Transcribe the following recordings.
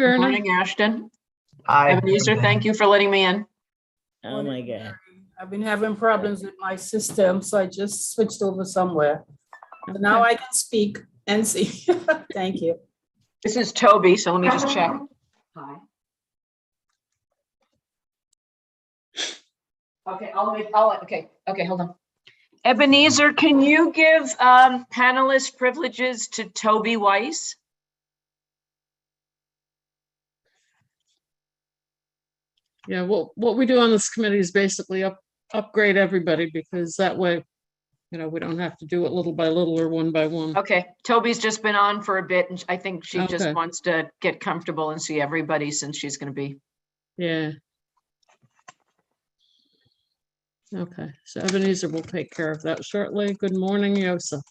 Verna. Good morning, Ashton. Hi. Ebenezer, thank you for letting me in. Oh my God. I've been having problems with my system, so I just switched over somewhere. So now I can speak and see. Thank you. This is Toby, so let me just check. Hi. Okay, okay, hold on. Ebenezer, can you give panelist privileges to Toby Weiss? Yeah, what we do on this committee is basically upgrade everybody, because that way, you know, we don't have to do it little by little or one by one. Okay, Toby's just been on for a bit, and I think she just Okay. wants to get comfortable and see everybody since she's going to be. Yeah. Okay, so Ebenezer will take care of that shortly. Good morning, Yosa.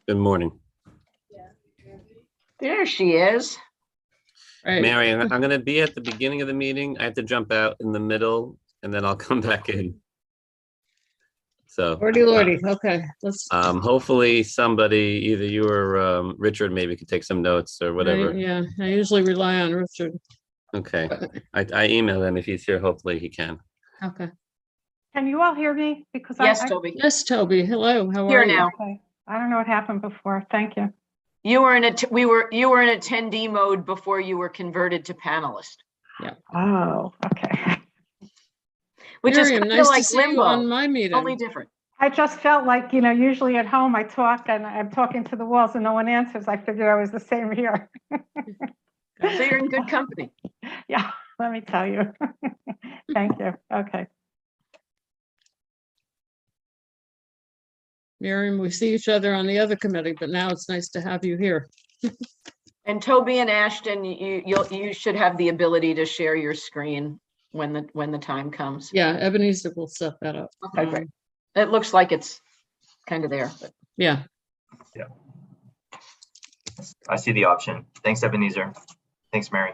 Good morning. There she is. Right. Mary, I'm going to be at the beginning of the meeting. I have to jump out in the middle and then I'll come back in. So Lordy. Okay, let's. hopefully somebody, either you or Richard, maybe could take some notes or whatever. Yeah, I usually rely on Richard. Okay. I email him if he's here. Hopefully he can. Okay. Can you all hear me? Because Yes, I Toby. Yes, Toby. Hello. How Here are you? now. okay. I don't know what happened before. Thank you. You were in you were in attendee mode before you were converted to panelist, Oh, okay. which Miriam, is kind nice of to like see you limbo, on my meeting. only different. I just felt like, you know, usually at home I talk and I'm talking to the walls and no one answers. I figured I was the same here. So you're in good company. Yeah, let me tell you. Thank you. Okay. Miriam, we see each other on the other committee, but now it's nice to have you here. And Toby and Ashton, you should have the ability to share your screen when the time comes. Yeah, Ebenezer will set that up. Okay, great. It looks like it's kind of there, but Yeah. I see the option. Thanks, Ebenezer. Thanks, Mary.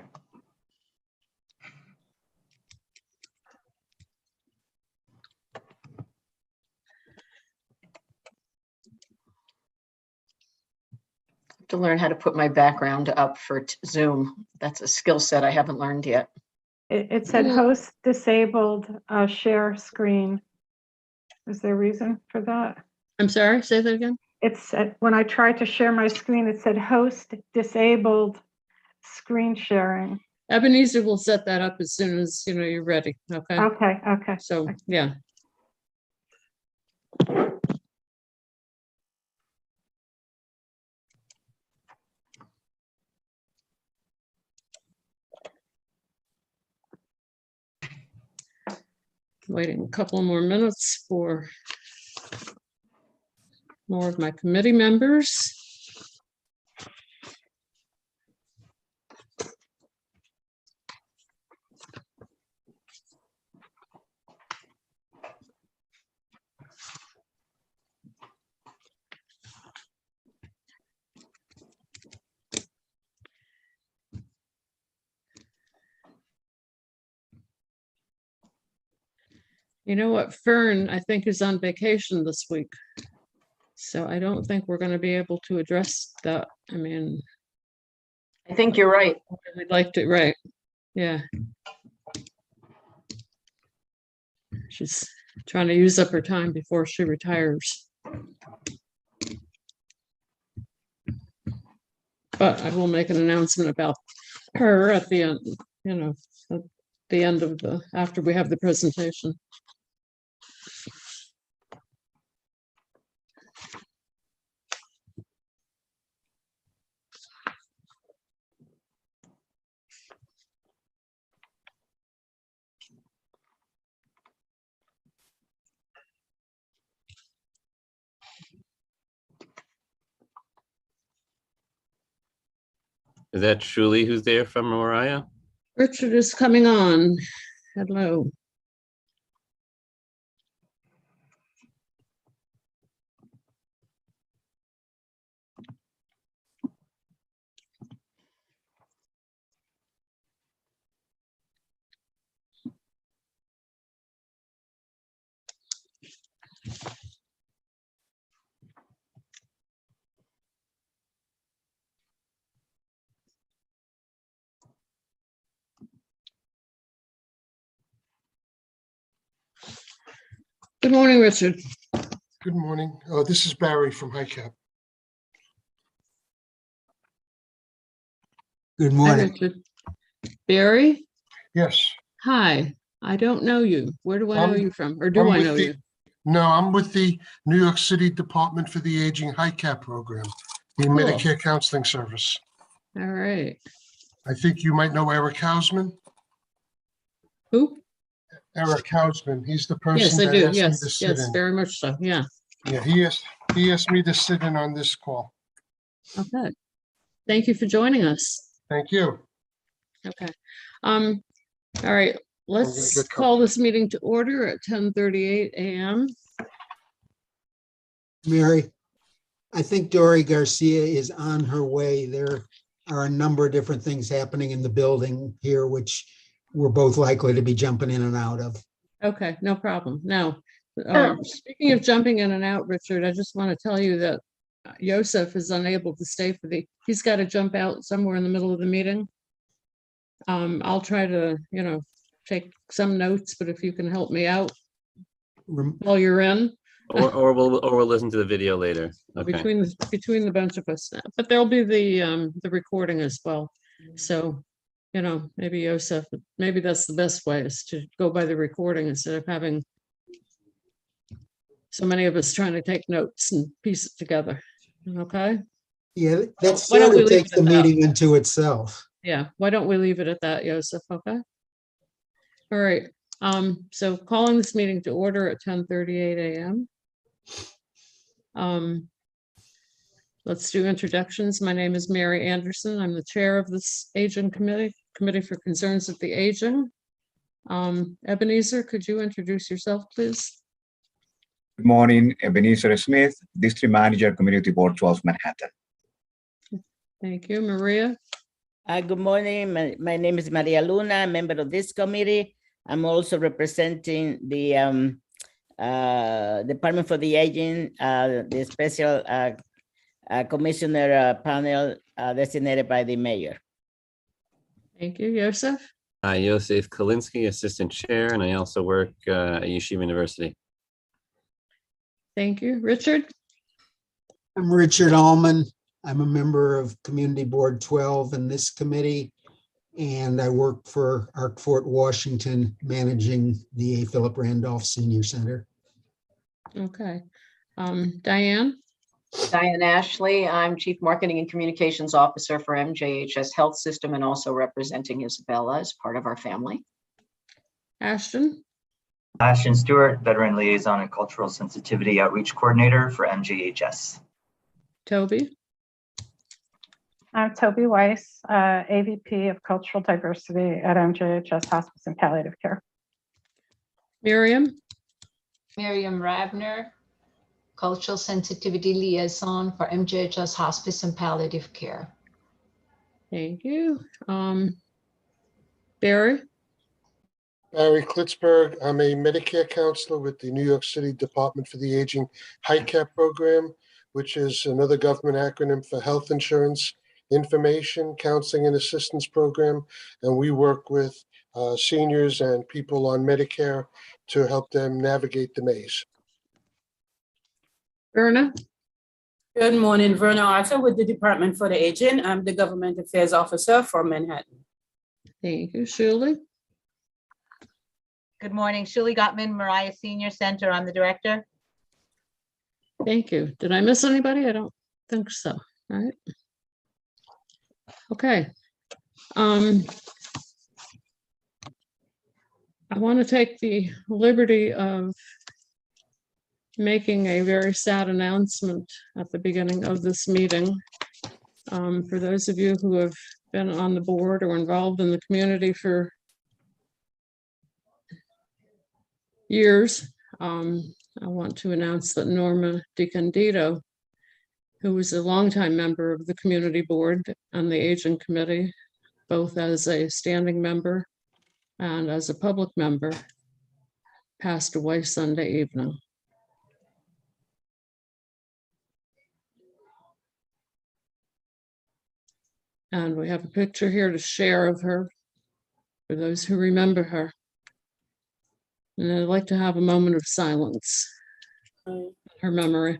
to learn how to put my background up for Zoom. That's a skill set I haven't learned yet. It said host disabled share screen. Is there a reason for that? I'm sorry, say that again. It's when I tried to share my screen, it said host disabled screen sharing. Ebenezer will set that up as soon as you're ready. Okay. Okay. Okay. So yeah. Waiting a couple more minutes for more of my committee members. You know what, Fern, I think is on vacation this week. So I don't think we're going to be able to address that. I mean, I think you're right. we'd like to, right? Yeah. She's trying to use up her time before she retires. But I will make an announcement about her at the end, at the end of after we have the presentation. Is that Shuli who's there from Mariah? Richard is coming on. Hello. Good morning, Richard. Good morning. This is Barry from HiCap. Good Hi, morning. Richard. Barry, Yes. hi. I don't know you. Where do I know I'm- you from? Or do I'm I with know the- you? No, I'm with the New York City Department for the Aging HiCap program, the Cool. Medicare Counseling Service. All right. I think you might know Eric Hausman. Who? Eric Hausman, he's the Yes, person I that do. asked me to Yes, sit yes, in. very much so. Yeah. Yeah, he asked me to sit in on this call. Okay. Thank you for joining us. Thank you. Okay. All right. Let's get call this meeting to order at 10:38 a.m. Mary, I think Dory Garcia is on her way. There are a number of different things happening in the building here, which we're both likely to be jumping in and out of. Okay, no problem. Now, speaking of jumping in and out, Richard, I just want to tell you that Joseph is unable to stay he's got to jump out somewhere in the middle of the meeting. I'll try to, take some notes, but if you can help me out Rem- while you're in, Or we'll listen to the video later. Okay. between the bunch of us, but there'll be the recording as well. So, maybe Joseph, maybe that's the best way, is to go by the recording instead of having so many of us trying to take notes and piece it together. Okay? Yeah, that Why don't sort we of leave takes it the at that? meeting into itself. Yeah, why don't we leave it at that, Joseph? Okay? All right, so calling this meeting to order at 10:38 a.m. Let's do introductions. My name is Mary Anderson. I'm the chair of this Aging Committee for Concerns of the Aging. Ebenezer, could you introduce yourself, please? Good morning, Ebenezer Smith, District Manager, Community Board 12, Manhattan. Thank you. Maria? Good morning. My name is Maria Luna, a member of this committee. I'm also representing the Department for the Aging, the special commissioner panel designated by the mayor. Thank you. Joseph? Hi, Yosef Kalinsky, Assistant Chair, and I also work at Yeshiva University. Thank you. Richard? I'm Richard Allman. I'm a member of Community Board 12 in this committee, and I work for Arc Fort Washington, managing the A. Philip Randolph Senior Center. Okay. Diane? Diane Ashley, I'm Chief Marketing and Communications Officer for MJHS Health System and also representing Isabella as part of our family. Ashton? Ashton Stewart, Veteran Liaison and Cultural Sensitivity Outreach Coordinator for MJHS. Toby? I'm Toby Weiss, AVP of Cultural Diversity at MJHS Hospice and Palliative Care. Miriam? Miriam Ravner, Cultural Sensitivity Liaison for MJHS Hospice and Palliative Care. Thank you. Barry? Barry Klitzberg, I'm a Medicare counselor with the New York City Department for the Aging HiCap program, which is another government acronym for Health Insurance Information, Counseling and Assistance Program. And we work with seniors and people on Medicare to help them navigate the maze. Verna? Good morning, Verna Arthur with the Department for the Aging. I'm the Government Affairs Officer for Manhattan. Thank you. Shirley? Good morning, Shuli Gottman, Mariah Senior Center. I'm the director. Thank you. Did I miss anybody? I don't think so. All right. Okay. I want to take the liberty of making a very sad announcement at the beginning of this meeting. For those of you who have been on the board or involved in the community for years, I want to announce that Norma DiCandido, who was a longtime member of the community board and the Aging Committee, both as a standing member and as a public member, passed away Sunday evening. And we have a picture here to share of her for those who remember her. And I'd like to have a moment of silence in her memory.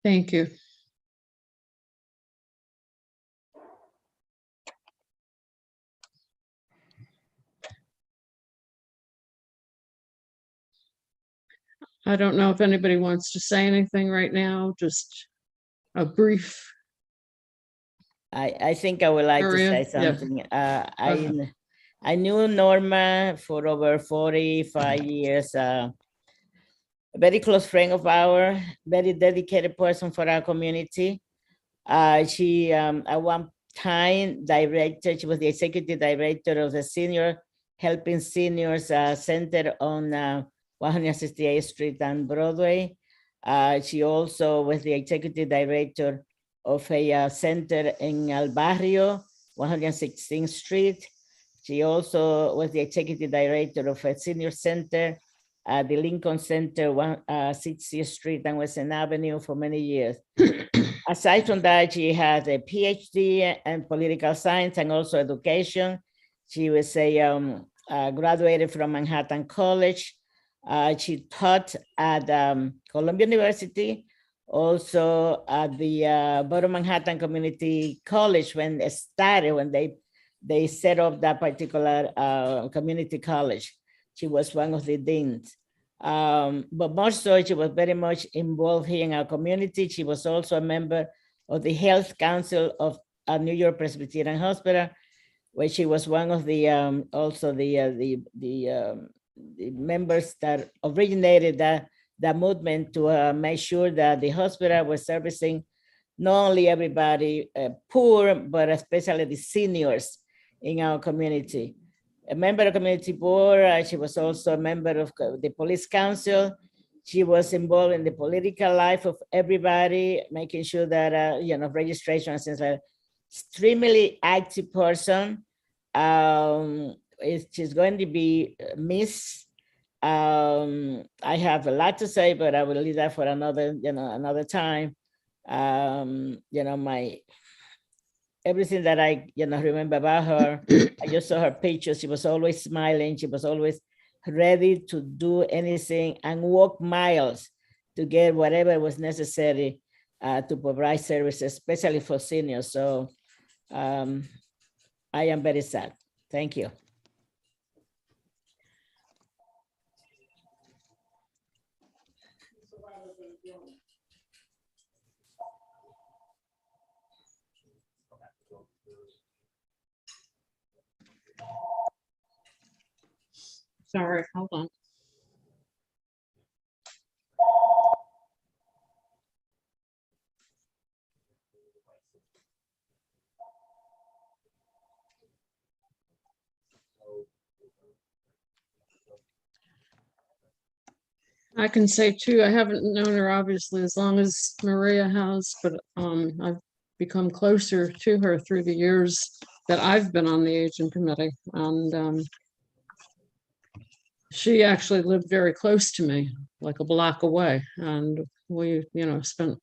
Thank you. I don't know if anybody wants to say anything right now, just a brief. I think I would like Maria? to say Yeah. something. I knew Norma for over 45 years. A very close friend of ours, very dedicated person for our community. She at one time she was the executive director of the Senior Helping Seniors Center on 168th Street and Broadway. She also was the executive director of a center in El Barrio, 116th Street. She also was the executive director of a senior center at the Lincoln Center, 60th Street and Western Avenue for many years. Aside from that, she has a PhD in political science and also education. She was graduated from Manhattan College. She taught at Columbia University, also at the Bottom Manhattan Community College when it started, when they set up that particular community college. She was one of the deans. But more so, she was very much involved here in our community. She was also a member of the Health Council of New York Presbyterian Hospital, where she was one of the also the members that originated that movement to make sure that the hospital was servicing not only everybody poor, but especially the seniors in our community. A member of the community board, she was also a member of the police council. She was involved in the political life of everybody, making sure that, registration and things like that. Extremely active person. She's going to be missed. I have a lot to say, but I will leave that for another time. Everything that I remember about her, I just saw her pictures. She was always smiling. She was always ready to do anything and walk miles to get whatever was necessary to provide services, especially for seniors. So I am very sad. Thank you. Sorry, hold on. I can say too, I haven't known her obviously as long as Maria has, but I've become closer to her through the years that I've been on the Aging Committee. And she actually lived very close to me, like a block away. And we, spent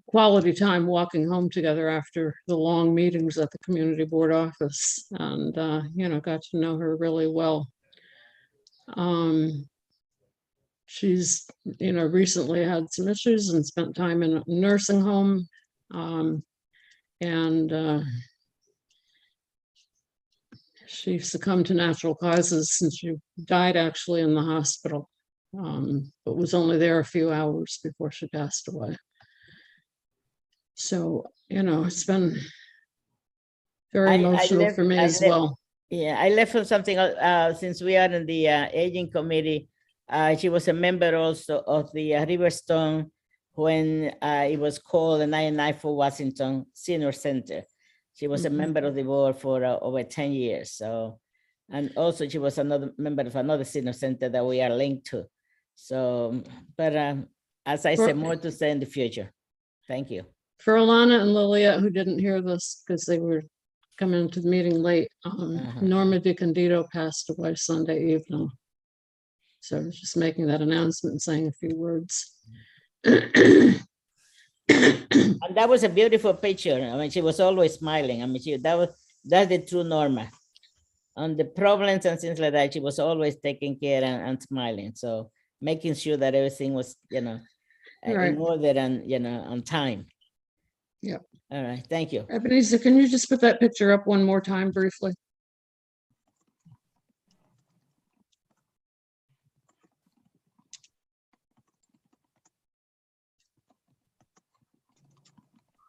quality time walking home together after the long meetings at the community board office, and got to know her really well. She's recently had some issues and spent time in a nursing home, and she succumbed to natural causes, and she died actually in the hospital, but was only there a few hours before she passed away. So, it's been very emotional for me as well. Yeah, I left for something since we are in the aging committee. She was a member also of the Riverstone when it was called the 994 Washington Senior Center. She was a member of the board for over 10 years. So, and also she was another member of another senior center that we are linked to. So, but as I said, more to say in the future. Thank you. For Alana and Lilia, who didn't hear this because they were come into the meeting late. Norma DiCandido passed away Sunday evening. So I was just making that announcement and saying a few words. And that was a beautiful picture. I mean, she was always smiling. I mean, that's the true Norma. On the problems and things like that, she was always taking care and smiling. So making sure that everything was, Right. in order and, on time. Yep. All right, thank you. Ebenezer, can you just put that picture up one more time briefly?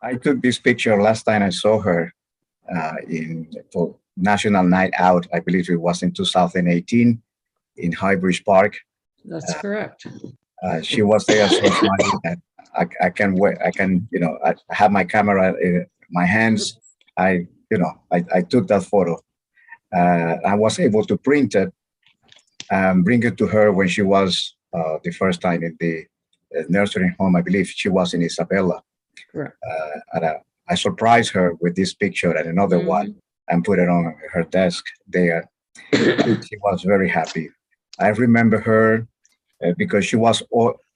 I took this picture last time I saw her for National Night Out. I believe it was in 2018 in Highbridge Park. That's correct. She was there so smiling that I can, I have my camera in my hands. I took that photo. I was able to print it and bring it to her when she was the first time in the nursery home. I believe she was in Isabella. Correct. And I surprised her with this picture and another one and put it on her desk there. She was very happy. I remember her because she was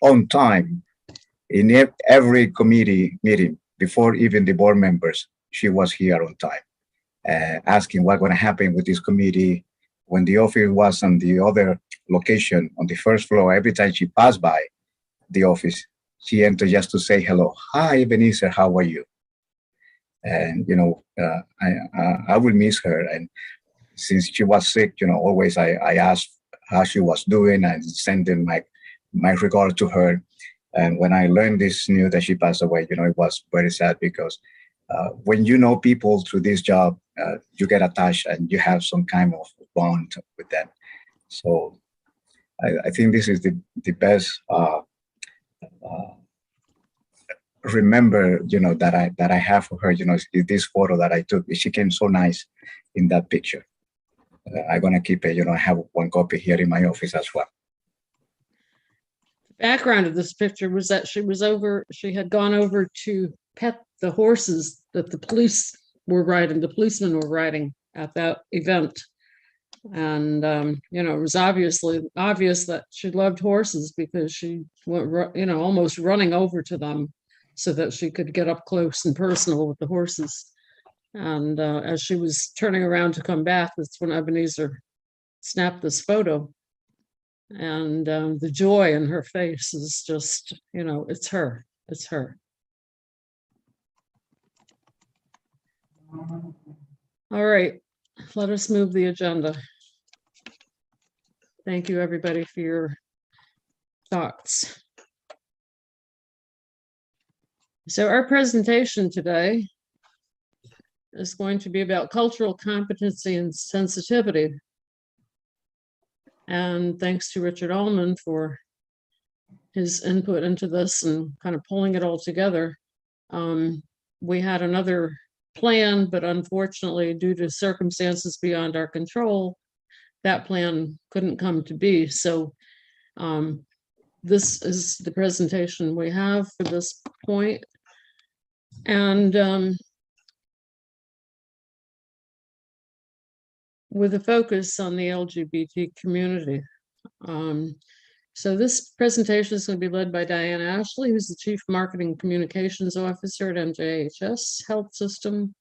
on time in every committee meeting before even the board members. She was here on time, asking what's going to happen with this committee. When the office was on the other location on the first floor, every time she passed by the office, she entered just to say hello. Hi, Ebenezer, how are you? And, I will miss her. And since she was sick, always I asked how she was doing and sent in my regard to her. And when I learned this news that she passed away, it was very sad because when you know people through this job, you get attached and you have some kind of bond with them. So I think this is the best remember, that I have for her, is this photo that I took. She came so nice in that picture. I'm gonna keep it, I have one copy here in my office as well. The background of this picture was that she had gone over to pet the horses that the policemen were riding at that event. And, it was obvious that she loved horses because she went, almost running over to them so that she could get up close and personal with the horses. And as she was turning around to come back, that's when Ebenezer snapped this photo. And the joy in her face is just, it's her. It's her. All right, let us move the agenda. Thank you, everybody, for your thoughts. So our presentation today is going to be about cultural competency and sensitivity. And thanks to Richard Allman for his input into this and kind of pulling it all together. We had another plan, but unfortunately, due to circumstances beyond our control, that plan couldn't come to be. So this is the presentation we have for this point. And with a focus on the LGBT community. So this presentation is going to be led by Diane Ashley, who's the Chief Marketing Communications Officer at MJHS Health System,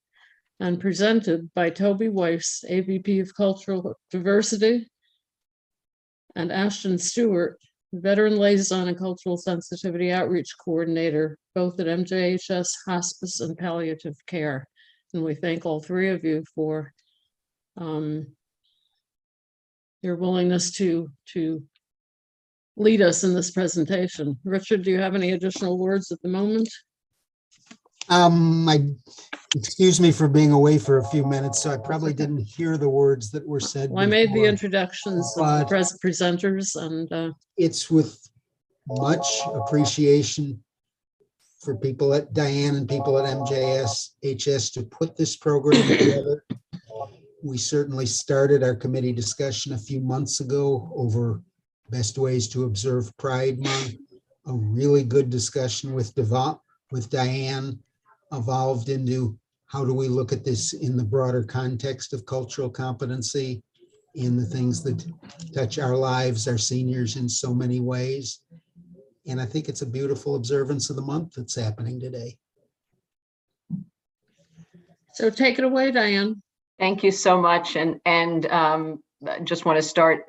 and presented by Toby Weiss, AVP of Cultural Diversity, and Ashton Stewart, Veteran Liaison and Cultural Sensitivity Outreach Coordinator, both at MJHS Hospice and Palliative Care. And we thank all three of you for your willingness to lead us in this presentation. Richard, do you have any additional words at the moment? Excuse me for being away for a few minutes, so I probably didn't hear the words that were said. Well, I made the before, introductions of the presenters, and it's with much appreciation for people at Diane and people at MJHS to put this program together. We certainly started our committee discussion a few months ago over best ways to observe Pride Month. A really good discussion with Diane evolved into how do we look at this in the broader context of cultural competency, in the things that touch our lives, our seniors in so many ways. And I think it's a beautiful observance of the month that's happening today. So take it away, Diane. Thank you so much. And just want to start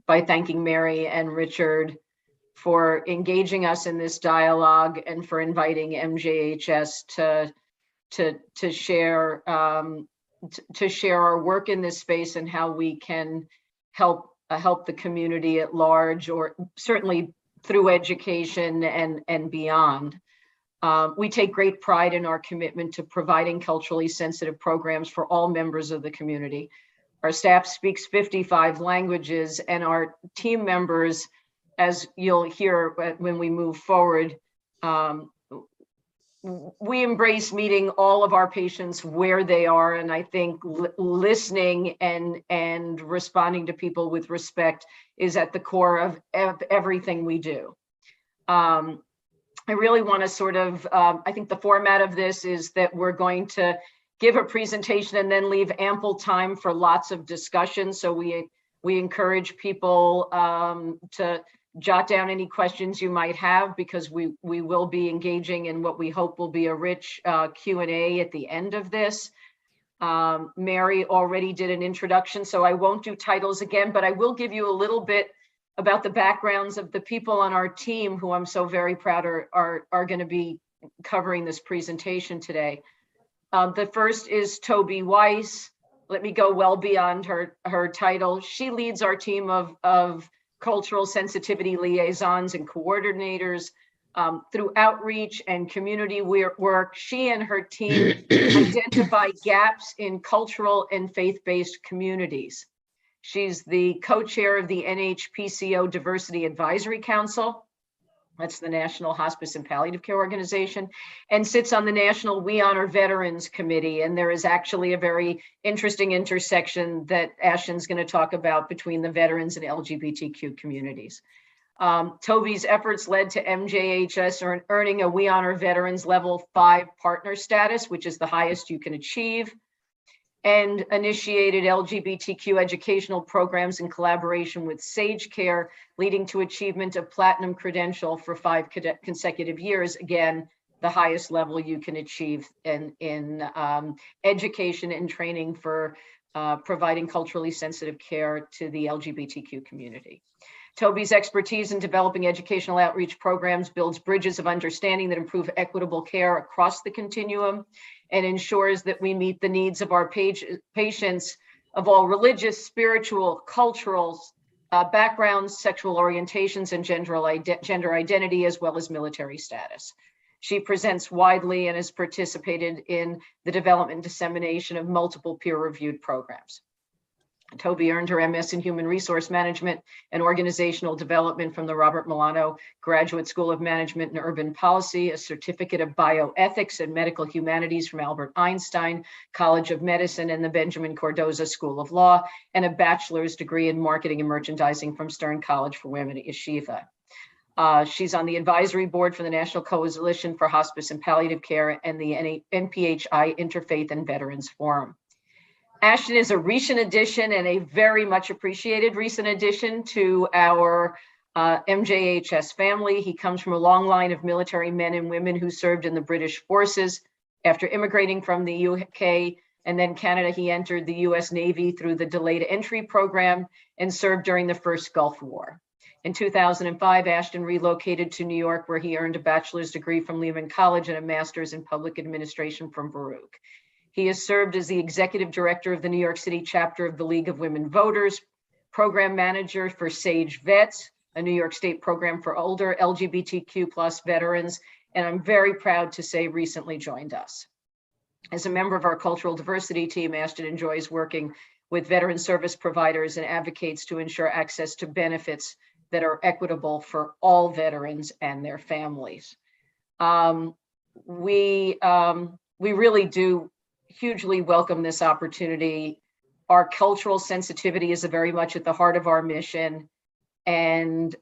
by thanking Mary and Richard for engaging us in this dialogue and for inviting MJHS to share our work in this space and how we can help the community at large, or certainly through education and beyond. We take great pride in our commitment to providing culturally sensitive programs for all members of the community. Our staff speaks 55 languages, and our team members, as you'll hear when we move forward, we embrace meeting all of our patients where they are, and I think listening and responding to people with respect is at the core of everything we do. I really want to sort of, I think the format of this is that we're going to give a presentation and then leave ample time for lots of discussion. So we encourage people to jot down any questions you might have, because we will be engaging in what we hope will be a rich Q&A at the end of this. Mary already did an introduction, so I won't do titles again, but I will give you a little bit about the backgrounds of the people on our team who I'm so very proud are going to be covering this presentation today. The first is Toby Weiss. Let me go well beyond her title. She leads our team of cultural sensitivity liaisons and coordinators through outreach and community work. She and her team identify gaps in cultural and faith-based communities. She's the co-chair of the NHPCO Diversity Advisory Council. That's the National Hospice and Palliative Care Organization, and sits on the National We Honor Veterans Committee. And there is actually a very interesting intersection that Ashton's going to talk about between the veterans and LGBTQ communities. Toby's efforts led to MJHS earning a We Honor Veterans Level 5 partner status, which is the highest you can achieve, and initiated LGBTQ educational programs in collaboration with Sage Care, leading to achievement of platinum credential for 5 consecutive years. Again, the highest level you can achieve in education and training for providing culturally sensitive care to the LGBTQ community. Toby's expertise in developing educational outreach programs builds bridges of understanding that improve equitable care across the continuum and ensures that we meet the needs of our patients of all religious, spiritual, cultural backgrounds, sexual orientations, and gender identity, as well as military status. She presents widely and has participated in the development and dissemination of multiple peer-reviewed programs. Toby earned her MS in Human Resource Management and Organizational Development from the Robert Milano Graduate School of Management and Urban Policy, a certificate of bioethics and medical humanities from Albert Einstein College of Medicine and the Benjamin Cardozo School of Law, and a bachelor's degree in marketing and merchandising from Stern College for Women at Yeshiva. She's on the advisory board for the National Coalition for Hospice and Palliative Care and the NPHI Interfaith and Veterans Forum. Ashton is a recent addition and a very much appreciated recent addition to our MJHS family. He comes from a long line of military men and women who served in the British forces. After immigrating from the UK and then Canada, he entered the US Navy through the Delayed Entry Program and served during the first Gulf War. In 2005, Ashton relocated to New York, where he earned a bachelor's degree from Lehman College and a master's in public administration from Baruch. He has served as the executive director of the New York City chapter of the League of Women Voters, program manager for Sage Vets, a New York State program for older LGBTQ+ veterans, and I'm very proud to say recently joined us. As a member of our cultural diversity team, Ashton enjoys working with veteran service providers and advocates to ensure access to benefits that are equitable for all veterans and their families. We really do hugely welcome this opportunity. Our cultural sensitivity is very much at the heart of our mission. And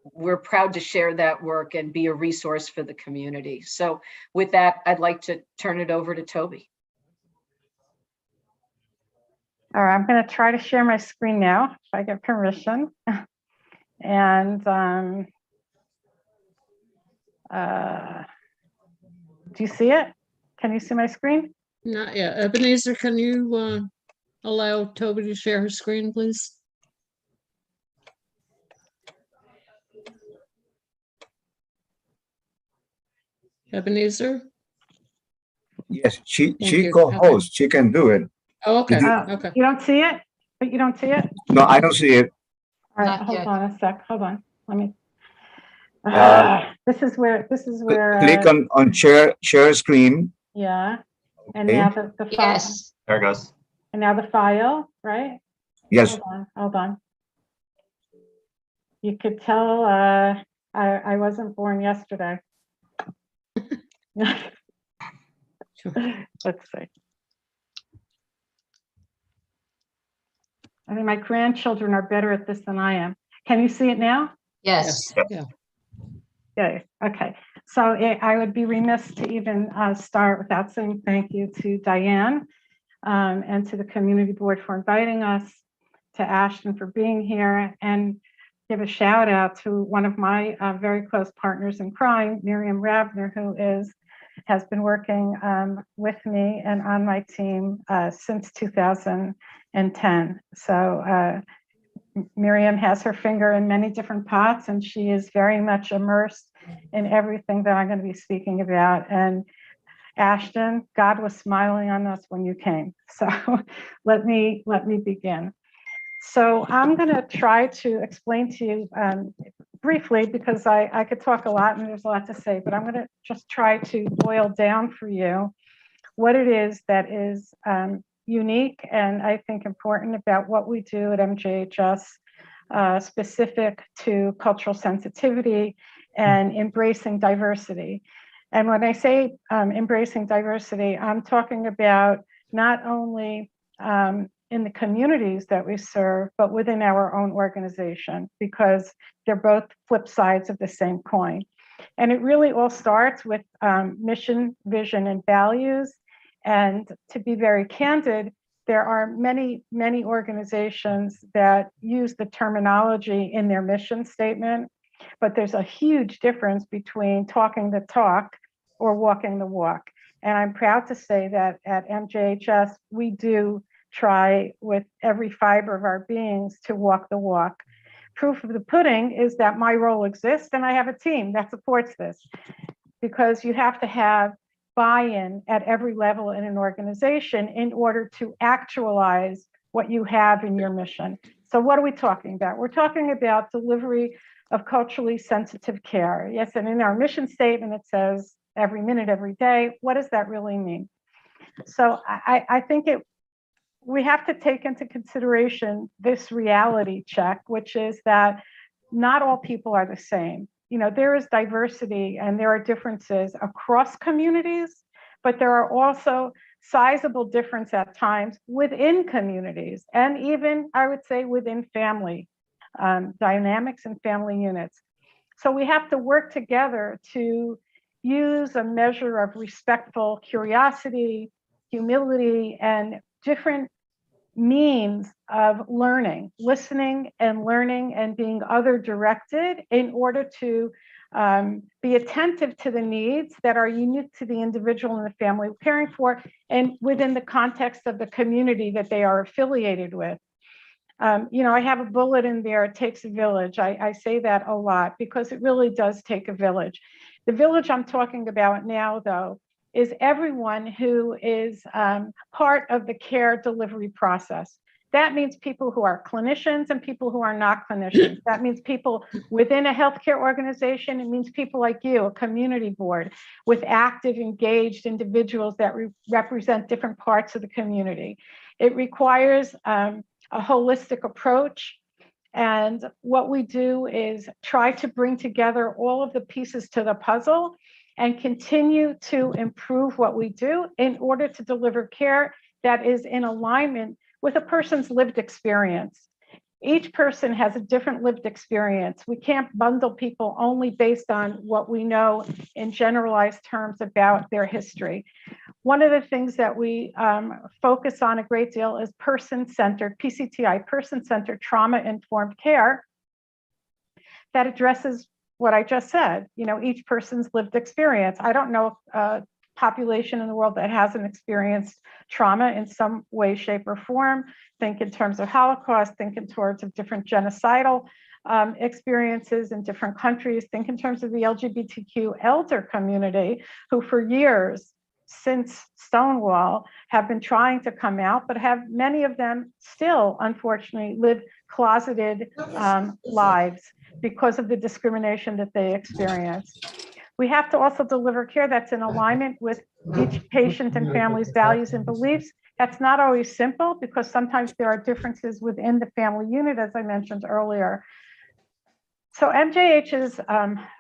we're proud to share that work and be a resource for the community. So with that, I'd like to turn it over to Toby. All right, I'm going to try to share my screen now, if I get permission. And do you see it? Can you see my screen? Not yet. Ebenezer, can you allow Toby to share her screen, please? Ebenezer? Yes, she Thank you. co-hosts. She can do it. Oh, okay, Did you- okay. You don't see it? But you don't see it? No, I don't see it. All right, Not hold yet. on a sec. Hold on. Let me. This is where. Click on share screen. Yeah. And Okay. now the file. Yes, There it goes. And now the file, right? Yes. Hold on. You could tell I wasn't born yesterday. Let's see. I think my grandchildren are better at this than I am. Can you see it now? yes. Yeah. Yeah. Okay. So I would be remiss to even start without saying thank you to Diane and to the community board for inviting us, to Ashton for being here, and give a shout out to one of my very close partners in crime, Miriam Ravner, who has been working with me and on my team since 2010. So Miriam has her finger in many different pots, and she is very much immersed in everything that I'm going to be speaking about. And Ashton, God was smiling on us when you came. So let me begin. So I'm going to try to explain to you briefly, because I could talk a lot and there's a lot to say, but I'm going to just try to boil down for you what it is that is unique and I think important about what we do at MJHS, specific to cultural sensitivity and embracing diversity. And when I say embracing diversity, I'm talking about not only in the communities that we serve, but within our own organization, because they're both flip sides of the same coin. And it really all starts with mission, vision, and values. And to be very candid, there are many, many organizations that use the terminology in their mission statement, but there's a huge difference between talking the talk or walking the walk. And I'm proud to say that at MJHS, we do try with every fiber of our beings to walk the walk. Proof of the pudding is that my role exists and I have a team that supports this, because you have to have buy-in at every level in an organization in order to actualize what you have in your mission. So what are we talking about? We're talking about delivery of culturally sensitive care. Yes, and in our mission statement, it says every minute, every day. What does that really mean? So I think we have to take into consideration this reality check, which is that not all people are the same. You know, there is diversity and there are differences across communities, but there are also sizable difference at times within communities and even, I would say, within family dynamics and family units. So we have to work together to use a measure of respectful curiosity, humility, and different means of learning, listening and learning and being other directed in order to be attentive to the needs that are unique to the individual and the family we're caring for, and within the context of the community that they are affiliated with. You know, I have a bullet in there, it takes a village. I say that a lot because it really does take a village. The village I'm talking about now, though, is everyone who is part of the care delivery process. That means people who are clinicians and people who are not clinicians. That means people within a healthcare organization. It means people like you, a community board with active, engaged individuals that represent different parts of the community. It requires a holistic approach. And what we do is try to bring together all of the pieces to the puzzle and continue to improve what we do in order to deliver care that is in alignment with a person's lived experience. Each person has a different lived experience. We can't bundle people only based on what we know in generalized terms about their history. One of the things that we focus on a great deal is person-centered, PCTI, person-centered trauma-informed care that addresses what I just said, each person's lived experience. I don't know a population in the world that hasn't experienced trauma in some way, shape, or form. Think in terms of Holocaust, think in terms of different genocidal experiences in different countries, think in terms of the LGBTQ elder community, who for years since Stonewall have been trying to come out, but have many of them still, unfortunately, live closeted lives because of the discrimination that they experience. We have to also deliver care that's in alignment with each patient and family's values and beliefs. That's not always simple because sometimes there are differences within the family unit, as I mentioned earlier. So MJH's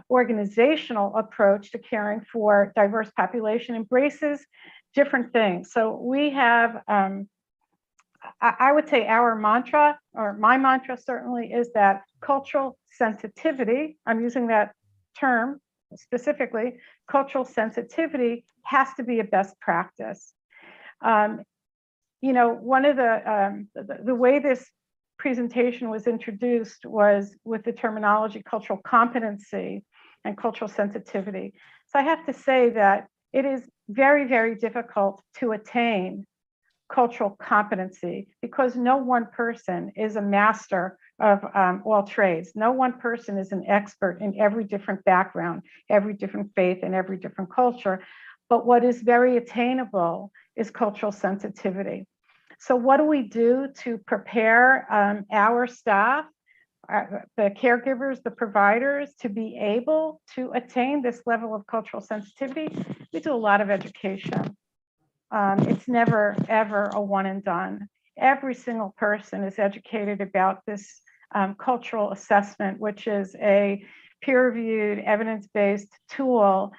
organizational approach to caring for diverse population embraces different things. So we have, I would say our mantra, or my mantra certainly, is that cultural sensitivity, I'm using that term specifically, cultural sensitivity has to be a best practice. One of the way this presentation was introduced was with the terminology cultural competency and cultural sensitivity. So I have to say that it is very, very difficult to attain cultural competency because no one person is a master of all trades. No one person is an expert in every different background, every different faith, and every different culture. But what is very attainable is cultural sensitivity. So what do we do to prepare our staff, the caregivers, the providers, to be able to attain this level of cultural sensitivity? We do a lot of education. It's never, ever a one and done. Every single person is educated about this cultural assessment, which is a peer-reviewed, evidence-based tool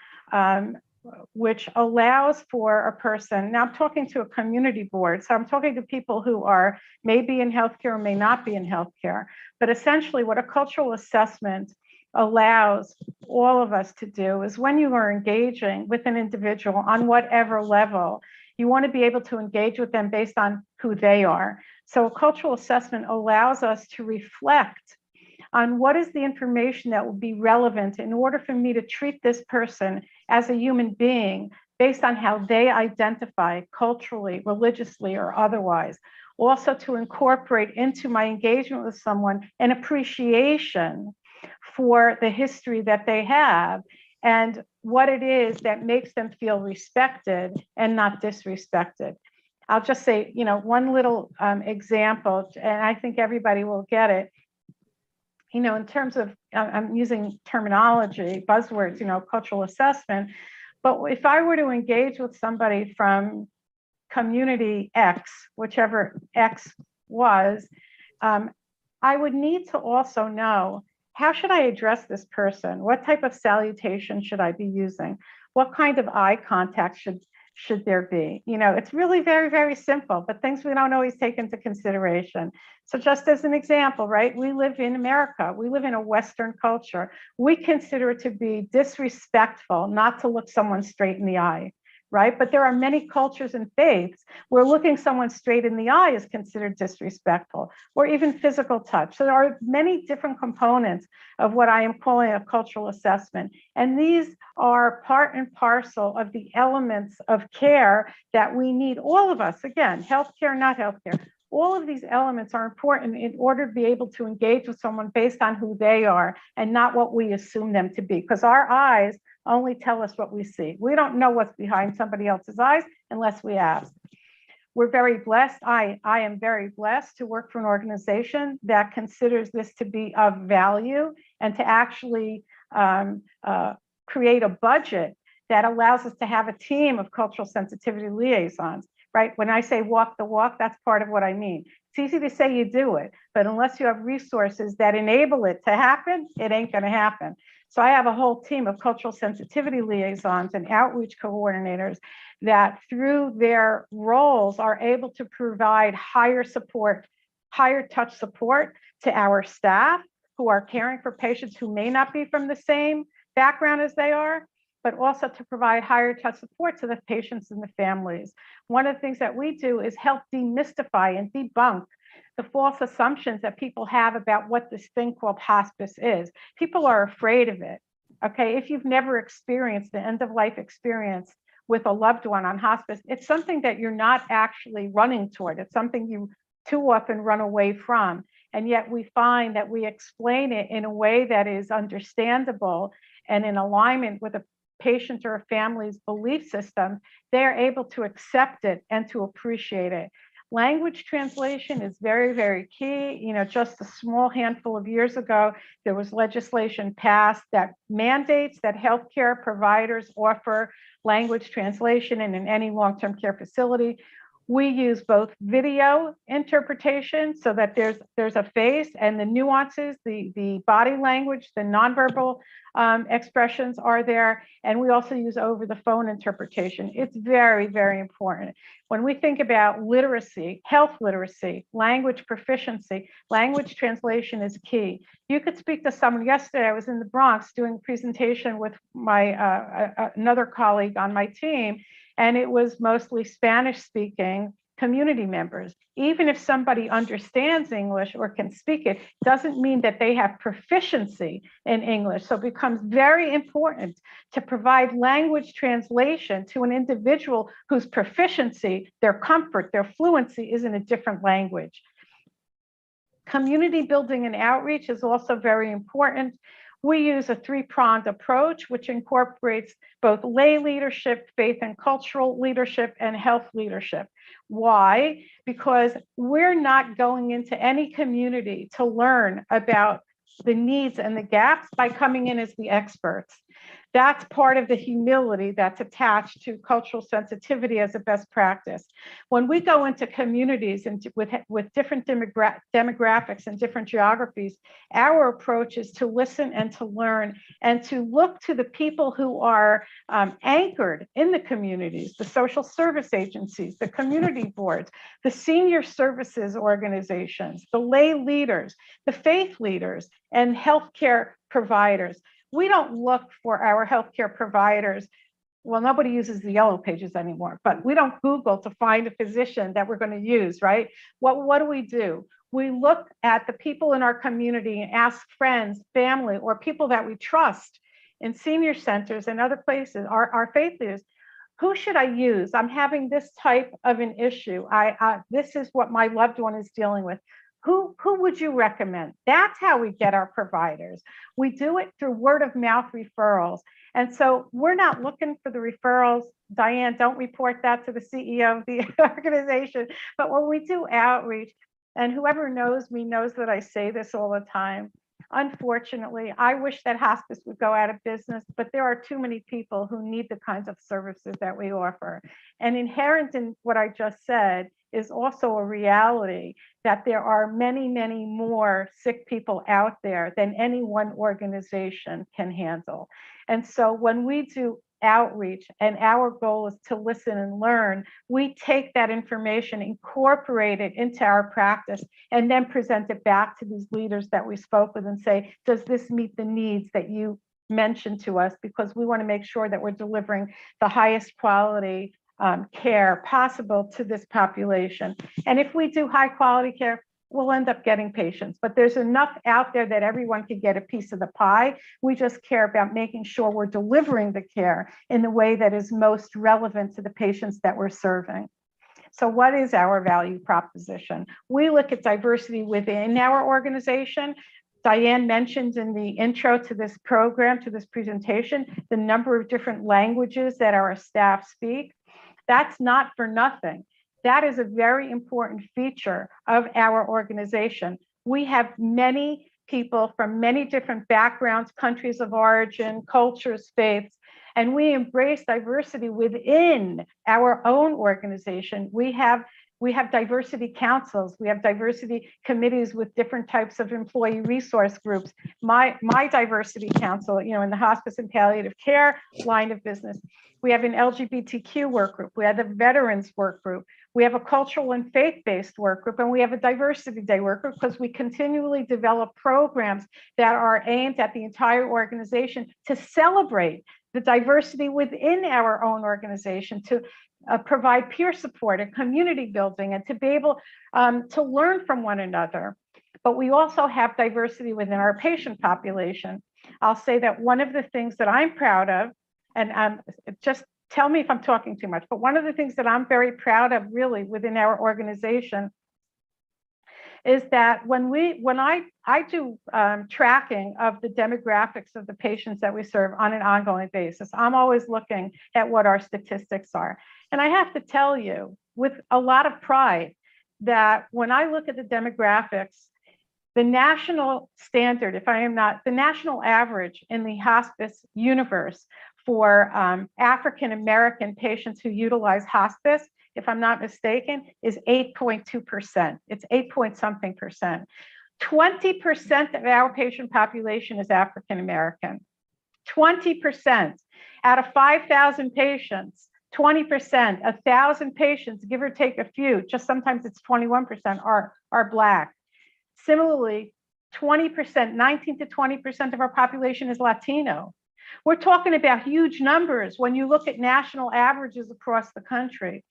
which allows for a person, now I'm talking to a community board, so I'm talking to people who are maybe in healthcare or may not be in healthcare, but essentially what a cultural assessment allows all of us to do is when you are engaging with an individual on whatever level, you want to be able to engage with them based on who they are. So a cultural assessment allows us to reflect on what is the information that will be relevant in order for me to treat this person as a human being based on how they identify culturally, religiously, or otherwise. Also to incorporate into my engagement with someone an appreciation for the history that they have and what it is that makes them feel respected and not disrespected. I'll just say, one little example, and I think everybody will get it. In terms of, I'm using terminology, buzzwords, cultural assessment, but if I were to engage with somebody from community X, whichever X was, I would need to also know, how should I address this person? What type of salutation should I be using? What kind of eye contact should there be? It's really very, very simple, but things we don't always take into consideration. So just as an example, right? We live in America. We live in a Western culture. We consider it to be disrespectful not to look someone straight in the eye, right? But there are many cultures and faiths where looking someone straight in the eye is considered disrespectful, or even physical touch. So there are many different components of what I am calling a cultural assessment. And these are part and parcel of the elements of care that we need, all of us, again, healthcare, not healthcare. All of these elements are important in order to be able to engage with someone based on who they are and not what we assume them to be, because our eyes only tell us what we see. We don't know what's behind somebody else's eyes unless we ask. We're very blessed. I am very blessed to work for an organization that considers this to be of value and to actually create a budget that allows us to have a team of cultural sensitivity liaisons, right? When I say walk the walk, that's part of what I mean. It's easy to say you do it, but unless you have resources that enable it to happen, it ain't going to happen. So I have a whole team of cultural sensitivity liaisons and outreach coordinators that through their roles are able to provide higher support, higher touch support to our staff who are caring for patients who may not be from the same background as they are, but also to provide higher touch support to the patients and the families. One of the things that we do is help demystify and debunk the false assumptions that people have about what this thing called hospice is. People are afraid of it. Okay, if you've never experienced the end of life experience with a loved one on hospice, it's something that you're not actually running toward. It's something you too often run away from. And yet we find that we explain it in a way that is understandable and in alignment with a patient or a family's belief system. They're able to accept it and to appreciate it. Language translation is very, very key. You know, just a small handful of years ago, there was legislation passed that mandates that healthcare providers offer language translation in any long-term care facility. We use both video interpretation so that there's a face and the nuances, the body language, the nonverbal expressions are there. And we also use over the phone interpretation. It's very, very important. When we think about literacy, health literacy, language proficiency, language translation is key. You could speak to someone. Yesterday, I was in the Bronx doing a presentation with my another colleague on my team, and it was mostly Spanish-speaking community members. Even if somebody understands English or can speak it, doesn't mean that they have proficiency in English. So it becomes very important to provide language translation to an individual whose proficiency, their comfort, their fluency is in a different language. Community building and outreach is also very important. We use a three-pronged approach, which incorporates both lay leadership, faith and cultural leadership, and health leadership. Why? Because we're not going into any community to learn about the needs and the gaps by coming in as the experts. That's part of the humility that's attached to cultural sensitivity as a best practice. When we go into communities and with different demographics and different geographies, our approach is to listen and to learn and to look to the people who are anchored in the communities, the social service agencies, the community boards, the senior services organizations, the lay leaders, the faith leaders, and healthcare providers. We don't look for our healthcare providers. Well, nobody uses the yellow pages anymore, but we don't Google to find a physician that we're going to use, right? What do? We look at the people in our community and ask friends, family, or people that we trust in senior centers and other places, our faith leaders. Who should I use? I'm having this type of an issue. This is what my loved one is dealing with. Who would you recommend? That's how we get our providers. We do it through word of mouth referrals. And so we're not looking for the referrals. Diane, don't report that to the CEO of the organization. But when we do outreach, and whoever knows me knows that I say this all the time, unfortunately, I wish that hospice would go out of business, but there are too many people who need the kinds of services that we offer. And inherent in what I just said is also a reality that there are many, many more sick people out there than any one organization can handle. And so when we do outreach and our goal is to listen and learn, we take that information, incorporate it into our practice, and then present it back to these leaders that we spoke with and say, does this meet the needs that you mentioned to us? Because we want to make sure that we're delivering the highest quality care possible to this population. And if we do high quality care, we'll end up getting patients, but there's enough out there that everyone can get a piece of the pie. We just care about making sure we're delivering the care in the way that is most relevant to the patients that we're serving. So what is our value proposition? We look at diversity within our organization. Diane mentioned in the intro to this program, to this presentation, the number of different languages that our staff speak. That's not for nothing. That is a very important feature of our organization. We have many people from many different backgrounds, countries of origin, cultures, faiths, and we embrace diversity within our own organization. We have diversity councils, we have diversity committees with different types of employee resource groups. My diversity council, in the hospice and palliative care line of business, we have an LGBTQ work group, we have the veterans work group, We have a cultural and faith-based work group, and we have a diversity day work group because we continually develop programs that are aimed at the entire organization to celebrate the diversity within our own organization, to provide peer support and community building, and to be able to learn from one another. But we also have diversity within our patient population. I'll say that one of the things that I'm proud of, and just tell me if I'm talking too much, but one of the things that I'm very proud of really within our organization is that when I do tracking of the demographics of the patients that we serve on an ongoing basis, I'm always looking at what our statistics are. And I have to tell you with a lot of pride that when I look at the demographics, the national standard, the national average in the hospice universe for African-American patients who utilize hospice, if I'm not mistaken, is 8.2%. It's 8-point-something percent. 20% of our patient population is African-American. 20% out of 5,000 patients, 20%, 1,000 patients, give or take a few, just sometimes it's 21% are Black. Similarly, 20%, 19 to 20% of our population is Latino. We're talking about huge numbers when you look at national averages across the country.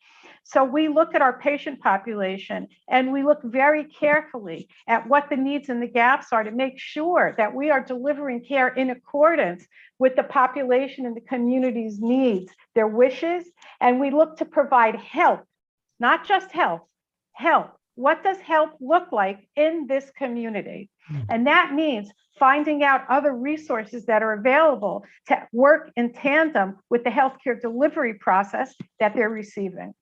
So we look at our patient population and we look very carefully at what the needs and the gaps are to make sure that we are delivering care in accordance with the population and the community's needs, their wishes, and we look to provide help, not just health, help. What does help look like in this community? And that means finding out other resources that are available to work in tandem with the healthcare delivery process that they're receiving.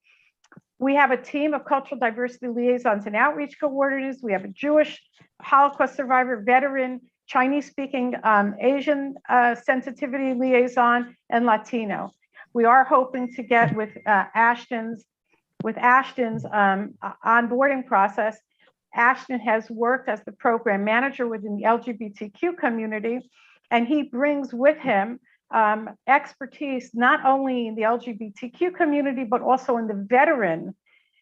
We have a team of cultural diversity liaisons and outreach coordinators. We have a Jewish Holocaust survivor, veteran, Chinese-speaking Asian sensitivity liaison, and Latino. We are hoping to get with Ashton's onboarding process. Ashton has worked as the program manager within the LGBTQ community, and he brings with him expertise not only in the LGBTQ community, but also in the veteran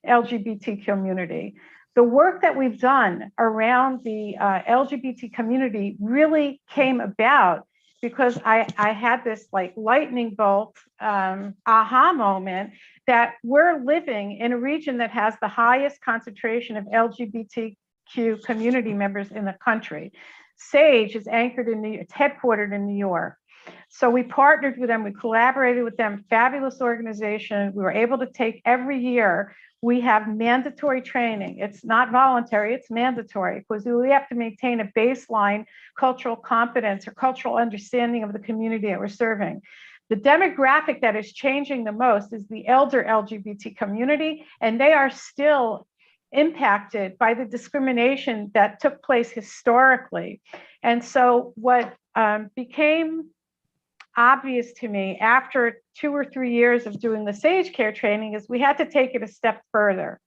LGBT community. The work that we've done around the LGBT community really came about because I had this like lightning bolt aha moment that we're living in a region that has the highest concentration of LGBTQ community members in the country. SAGE is it's headquartered in New York. So we partnered with them, we collaborated with them, fabulous organization. We were able to take every year, we have mandatory training. It's not voluntary, it's mandatory because we have to maintain a baseline cultural competence or cultural understanding of the community that we're serving. The demographic that is changing the most is the elder LGBT community, and they are still impacted by the discrimination that took place historically. And so what became obvious to me after 2 or 3 years of doing the SAGE care training is we had to take it a step further.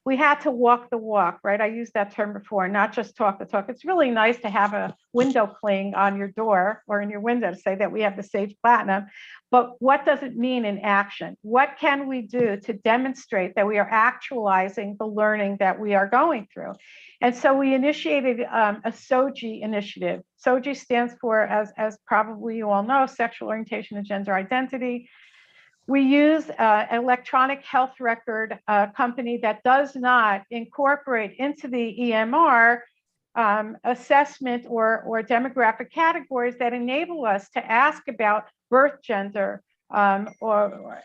We had to walk the walk, right? I used that term before, not just talk the talk. It's really nice to have a window cling on your door or in your window to say that we have the SAGE Platinum, but what does it mean in action? What can we do to demonstrate that we are actualizing the learning that we are going through? And so we initiated a SOGI initiative. SOGI stands for, as probably you all know, sexual orientation and gender identity. We use an electronic health record company that does not incorporate into the EMR assessment or demographic categories that enable us to ask about birth gender or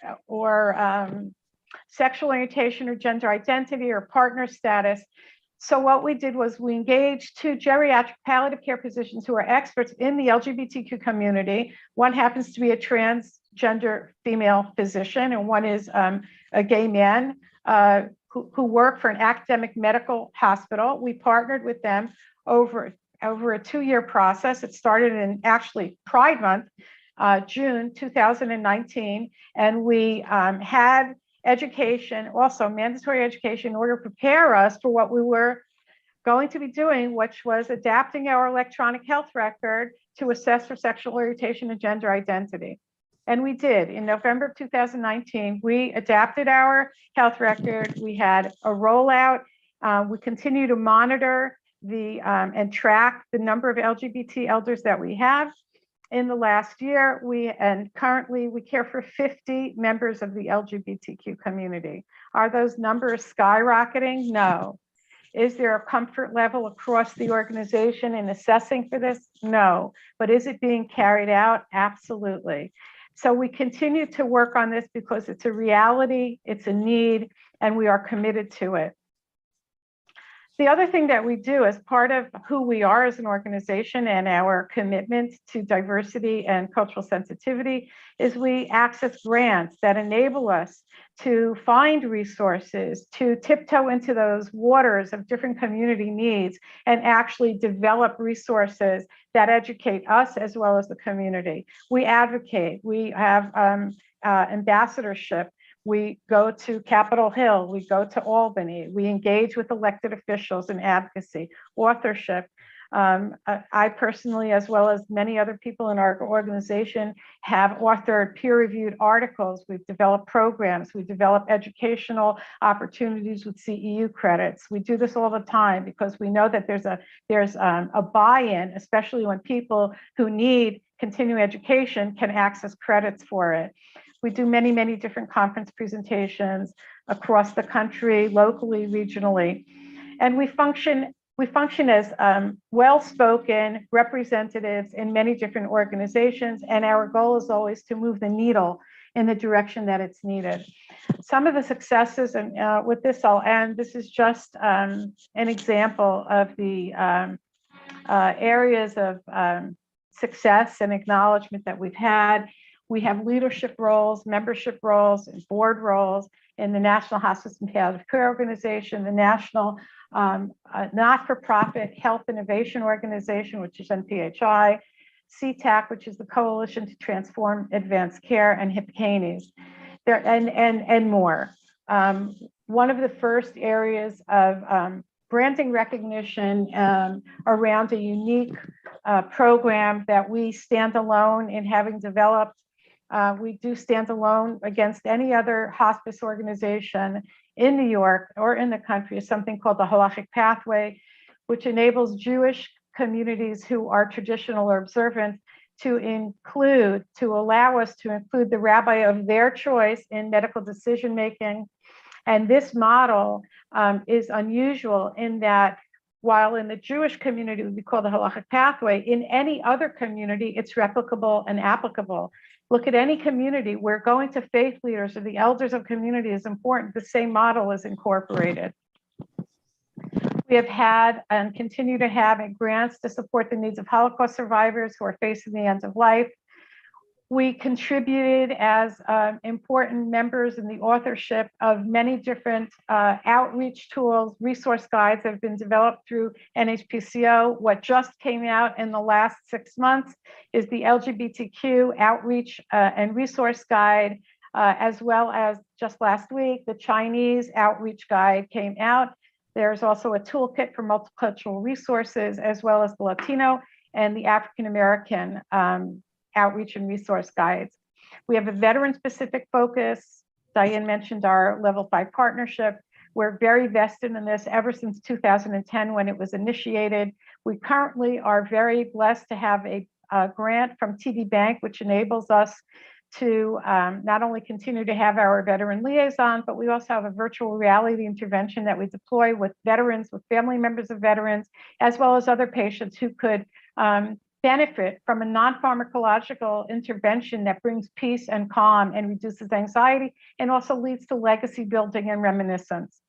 sexual orientation or gender identity or partner status. So what we did was we engaged 2 geriatric palliative care physicians who are experts in the LGBTQ community. One happens to be a transgender female physician, and one is a gay man who work for an academic medical hospital. We partnered with them over a 2-year process. It started in actually Pride Month, June 2019, and we had education, also mandatory education, in order to prepare us for what we were going to be doing, which was adapting our electronic health record to assess for sexual orientation and gender identity. And we did. In November of 2019, we adapted our health record. We had a rollout. We continue to monitor and track the number of LGBT elders that we have. In the last year, currently we care for 50 members of the LGBTQ community. Are those numbers skyrocketing? No. Is there a comfort level across the organization in assessing for this? No. But is it being carried out? Absolutely. So we continue to work on this because it's a reality, it's a need, and we are committed to it. The other thing that we do as part of who we are as an organization and our commitment to diversity and cultural sensitivity is we access grants that enable us to find resources, to tiptoe into those waters of different community needs and actually develop resources that educate us as well as the community. We advocate, we have ambassadorship. We go to Capitol Hill, we go to Albany, we engage with elected officials in advocacy, authorship. I personally, as well as many other people in our organization, have authored peer-reviewed articles. We've developed programs. We develop educational opportunities with CEU credits. We do this all the time because we know that there's a buy-in, especially when people who need continuing education can access credits for it. We do many, many different conference presentations across the country, locally, regionally, and we function as well-spoken representatives in many different organizations, and our goal is always to move the needle in the direction that it's needed. Some of the successes, and with this I'll end, this is just an example of the areas of success and acknowledgement that we've had. We have leadership roles, membership roles, and board roles in the National Hospice and Palliative Care Organization, the National Not-for-Profit Health Innovation Organization, which is NPHI, CTAC, which is the Coalition to Transform Advanced Care, and HIPCANES, and more. One of the first areas of branding recognition around a unique program that we stand alone in having developed. We do stand alone against any other hospice organization in New York or in the country, is something called the Halachic Pathway, which enables Jewish communities who are traditional or observant to allow us to include the rabbi of their choice in medical decision-making. And this model is unusual in that while in the Jewish community it would be called the Halachic Pathway, in any other community, it's replicable and applicable. Look at any community where going to faith leaders or the elders of community is important, the same model is incorporated. We have had and continue to have grants to support the needs of Holocaust survivors who are facing the end of life. We contributed as important members in the authorship of many different outreach tools, resource guides that have been developed through NHPCO. What just came out in the last 6 months is the LGBTQ outreach and resource guide, as well as just last week, the Chinese outreach guide came out. There's also a toolkit for multicultural resources, as well as the Latino and the African American outreach and resource guides. We have a veteran-specific focus. Diane mentioned our Level 5 partnership. We're very vested in this ever since 2010 when it was initiated. We currently are very blessed to have a grant from TD Bank, which enables us to not only continue to have our veteran liaison, but we also have a virtual reality intervention that we deploy with veterans, with family members of veterans, as well as other patients who could benefit from a non-pharmacological intervention that brings peace and calm and reduces anxiety and also leads to legacy building and reminiscence.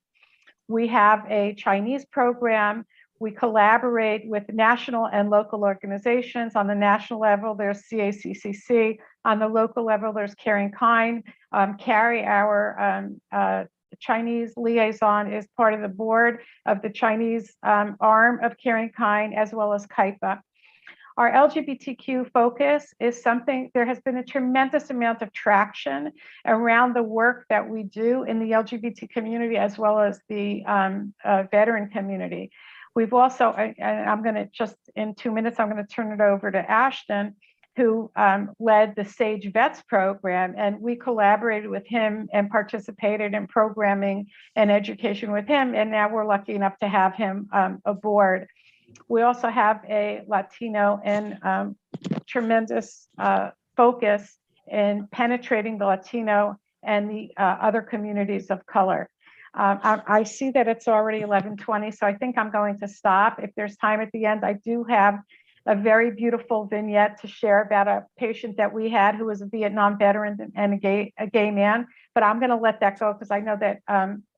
We have a Chinese program. We collaborate with national and local organizations. On the national level, there's CACCC. On the local level, there's Caring Kind. Carrie, our Chinese liaison, is part of the board of the Chinese arm of Caring Kind, as well as KAIPA. Our LGBTQ focus is something, there has been a tremendous amount of traction around the work that we do in the LGBT community, as well as the veteran community. We've also, and I'm gonna just, in 2 minutes, I'm gonna turn it over to Ashton, who led the SAGE Vets program, and we collaborated with him and participated in programming and education with him, and now we're lucky enough to have him aboard. We also have a Latino and tremendous focus in penetrating the Latino and the other communities of color. I see that it's already 11:20, so I think I'm going to stop. If there's time at the end, I do have a very beautiful vignette to share about a patient that we had who was a Vietnam veteran and a gay man, but I'm going to let that go because I know that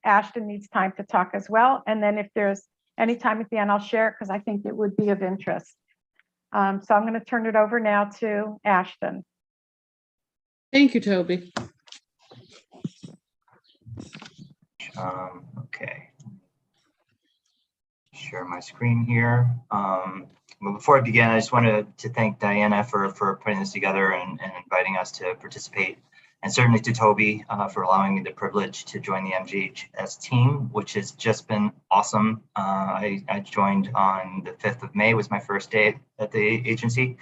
Ashton needs time to talk as well. And then if there's any time at the end, I'll share it because I think it would be of interest. So I'm going to turn it over now to Ashton. Thank you, Toby. Okay. Share my screen here. But before I begin, I just wanted to thank Diana for putting this together and inviting us to participate, and certainly to Toby for allowing me the privilege to join the MGHS team, which has just been awesome. I joined on the 5th of May, was my first day at the agency.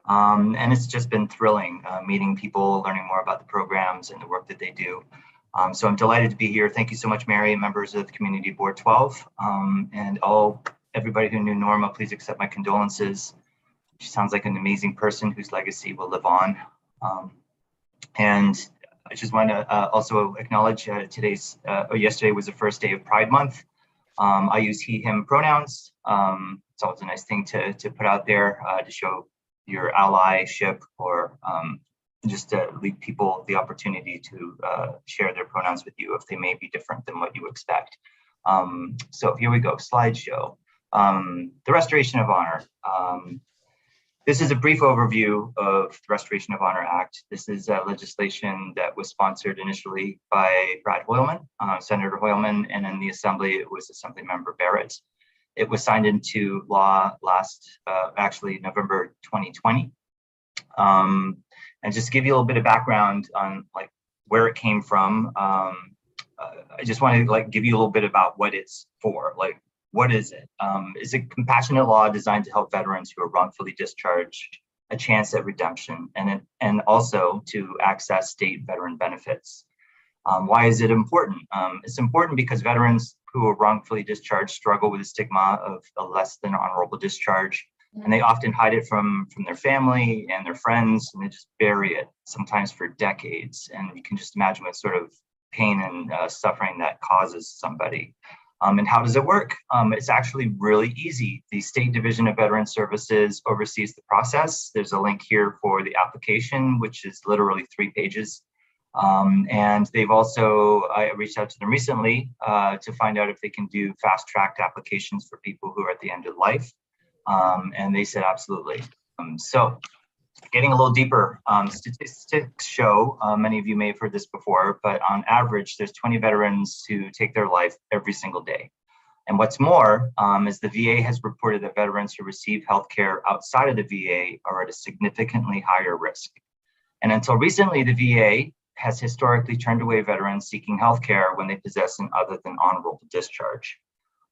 And it's just been thrilling meeting people, learning more about the programs and the work that they do. So I'm delighted to be here. Thank you so much, Mary, members of the Community Board 12, and everybody who knew Norma, please accept my condolences. She sounds like an amazing person whose legacy will live on. And I just want to also acknowledge yesterday was the first day of Pride Month. I use he, him pronouns. It's always a nice thing to put out there to show your allyship, or just to leave people the opportunity to share their pronouns with you if they may be different than what you expect. So here we go, slideshow. The Restoration of Honor. This is a brief overview of the Restoration of Honor Act. This is legislation that was sponsored initially by Brad Hoylman, Senator Hoylman, and in the Assembly, it was Assemblymember Barrett. It was signed into law last, actually November 2020. And just to give you a little bit of background on like where it came from, I just want to like give you a little bit about what it's for. Like, what is it? It's a compassionate law designed to help veterans who are wrongfully discharged a chance at redemption, and also to access state veteran benefits. Why is it important? It's important because veterans who are wrongfully discharged struggle with the stigma of a less than honorable discharge, and they often hide it from their family and their friends, and they just bury it, sometimes for decades. And you can just imagine what sort of pain and suffering that causes somebody. And how does it work? It's actually really easy. The State Division of Veterans Services oversees the process. There's a link here for the application, which is literally 3 pages. And they've also, I reached out to them recently to find out if they can do fast-tracked applications for people who are at the end of life. And they said absolutely. So getting a little deeper, statistics show, many of you may have heard this before, but on average, there's 20 veterans who take their life every single day. And what's more, is the VA has reported that veterans who receive healthcare outside of the VA are at a significantly higher risk. And until recently, the VA has historically turned away veterans seeking healthcare when they possess an other than honorable discharge.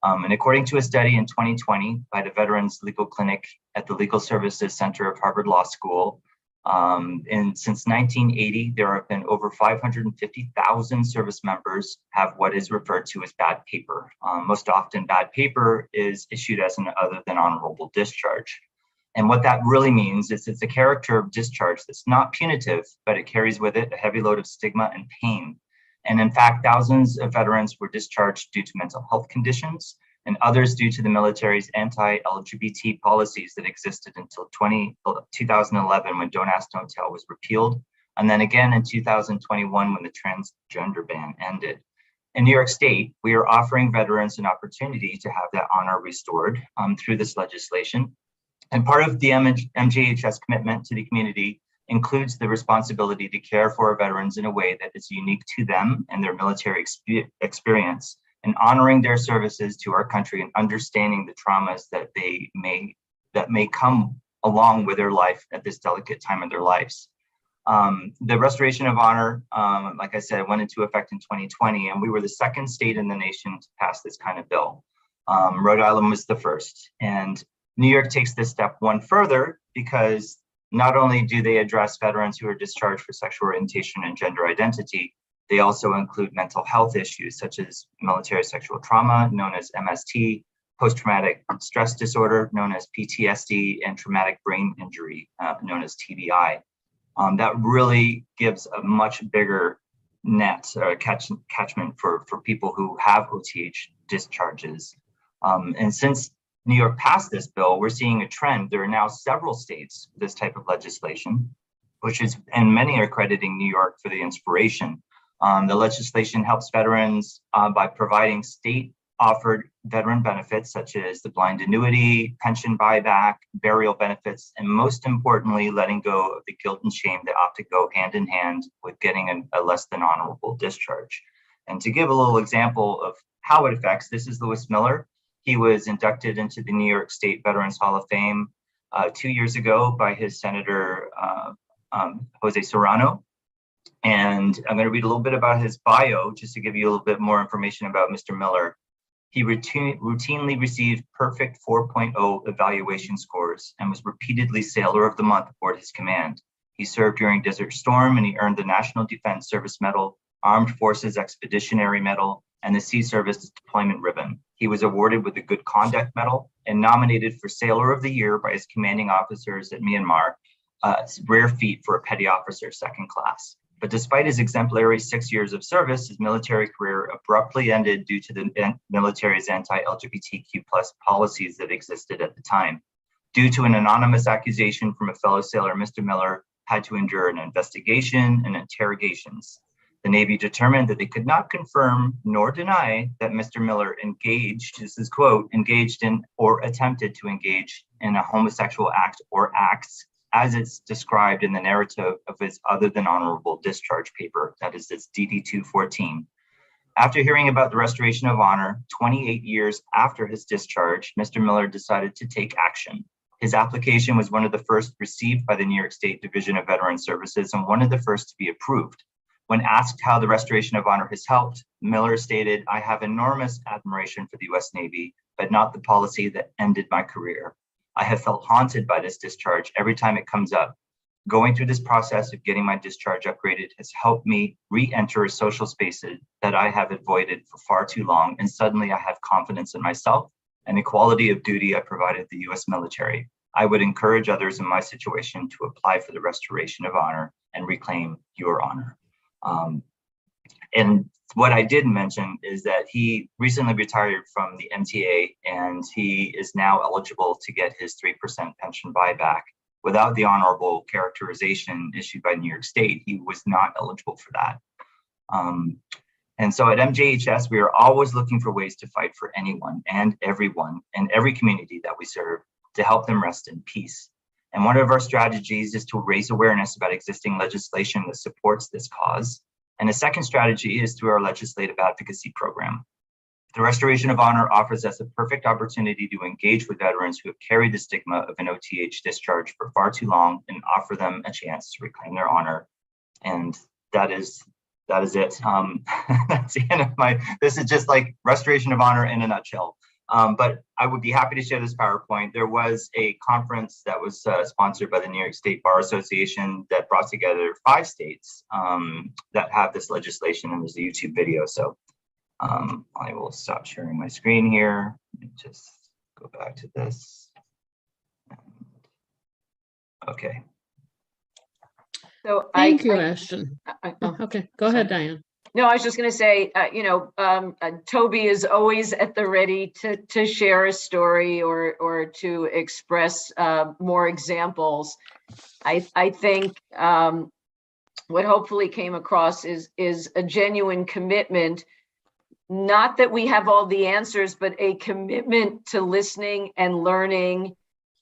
And according to a study in 2020 by the Veterans Legal Clinic at the Legal Services Center of Harvard Law School, since 1980, there have been over 550,000 service members have what is referred to as bad paper. Most often, bad paper is issued as an other than honorable discharge. And what that really means is it's a character of discharge that's not punitive, but it carries with it a heavy load of stigma and pain. And in fact, thousands of veterans were discharged due to mental health conditions, and others due to the military's anti-LGBT policies that existed until 2011 when Don't Ask, Don't Tell was repealed, and then again in 2021 when the transgender ban ended. In New York State, we are offering veterans an opportunity to have that honor restored through this legislation. And part of the MGHS commitment to the community includes the responsibility to care for our veterans in a way that is unique to them and their military experience, and honoring their services to our country and understanding the traumas that may come along with their life at this delicate time of their lives. The Restoration of Honor, like I said, went into effect in 2020, and we were the second state in the nation to pass this kind of bill. Rhode Island was the first, and New York takes this step one further because Not only do they address veterans who are discharged for sexual orientation and gender identity, they also include mental health issues such as military sexual trauma, known as MST, post-traumatic stress disorder, known as PTSD, and traumatic brain injury, known as TBI. That really gives a much bigger net or catchment for people who have OTH discharges. And since New York passed this bill, we're seeing a trend. There are now several states with this type of legislation, and many are crediting New York for the inspiration. The legislation helps veterans by providing state-offered veteran benefits such as the blind annuity, pension buyback, burial benefits, and most importantly, letting go of the guilt and shame that ought to go hand in hand with getting a less than honorable discharge. And to give a little example of how it affects, this is Lewis Miller. He was inducted into the New York State Veterans Hall of Fame 2 years ago by his Senator Jose Serrano. And I'm going to read a little bit about his bio just to give you a little bit more information about Mr. Miller. He routinely received perfect 4.0 evaluation scores and was repeatedly Sailor of the Month aboard his command. He served during Desert Storm and he earned the National Defense Service Medal, Armed Forces Expeditionary Medal, and the Sea Service Deployment Ribbon. He was awarded with the Good Conduct Medal and nominated for Sailor of the Year by his commanding officers at Myanmar, rare feat for a petty officer second class. But despite his exemplary 6 years of service, his military career abruptly ended due to the military's anti-LGBTQ+ policies that existed at the time. Due to an anonymous accusation from a fellow sailor, Mr. Miller had to endure an investigation and interrogations. The Navy determined that they could not confirm nor deny that Mr. Miller engaged, this is quote, engaged in or attempted to engage in a homosexual act or acts as it's described in the narrative of his other than honorable discharge paper, that is its DD-214. After hearing about the restoration of honor, 28 years after his discharge, Mr. Miller decided to take action. His application was one of the first received by the New York State Division of Veteran Services and one of the first to be approved. When asked how the restoration of honor has helped, Miller stated, "I have enormous admiration for the US Navy, but not the policy that ended my career. I have felt haunted by this discharge every time it comes up. Going through this process of getting my discharge upgraded has helped me re-enter social spaces that I have avoided for far too long, and suddenly I have confidence in myself and the quality of duty I provided the US military. I would encourage others in my situation to apply for the restoration of honor and reclaim your honor." And what I didn't mention is that he recently retired from the MTA and he is now eligible to get his 3% pension buyback. Without the honorable characterization issued by New York State, he was not eligible for that. And so at MJHS, we are always looking for ways to fight for anyone and everyone in every community that we serve to help them rest in peace. And one of our strategies is to raise awareness about existing legislation that supports this cause. And a second strategy is through our legislative advocacy program. The Restoration of Honor offers us a perfect opportunity to engage with veterans who have carried the stigma of an OTH discharge for far too long and offer them a chance to reclaim their honor. And that is it. That's the end of this is just like Restoration of Honor in a nutshell. But I would be happy to share this PowerPoint. There was a conference that was sponsored by the New York State Bar Association that brought together 5 states that have this legislation, and there's a YouTube video. So I will stop sharing my screen here and just go back to this. Okay. So Thank you, Ashton. Okay, go ahead, Diane. No, I was just going to say, Toby is always at the ready to share a story or to express more examples. I think what hopefully came across is a genuine commitment, not that we have all the answers, but a commitment to listening and learning,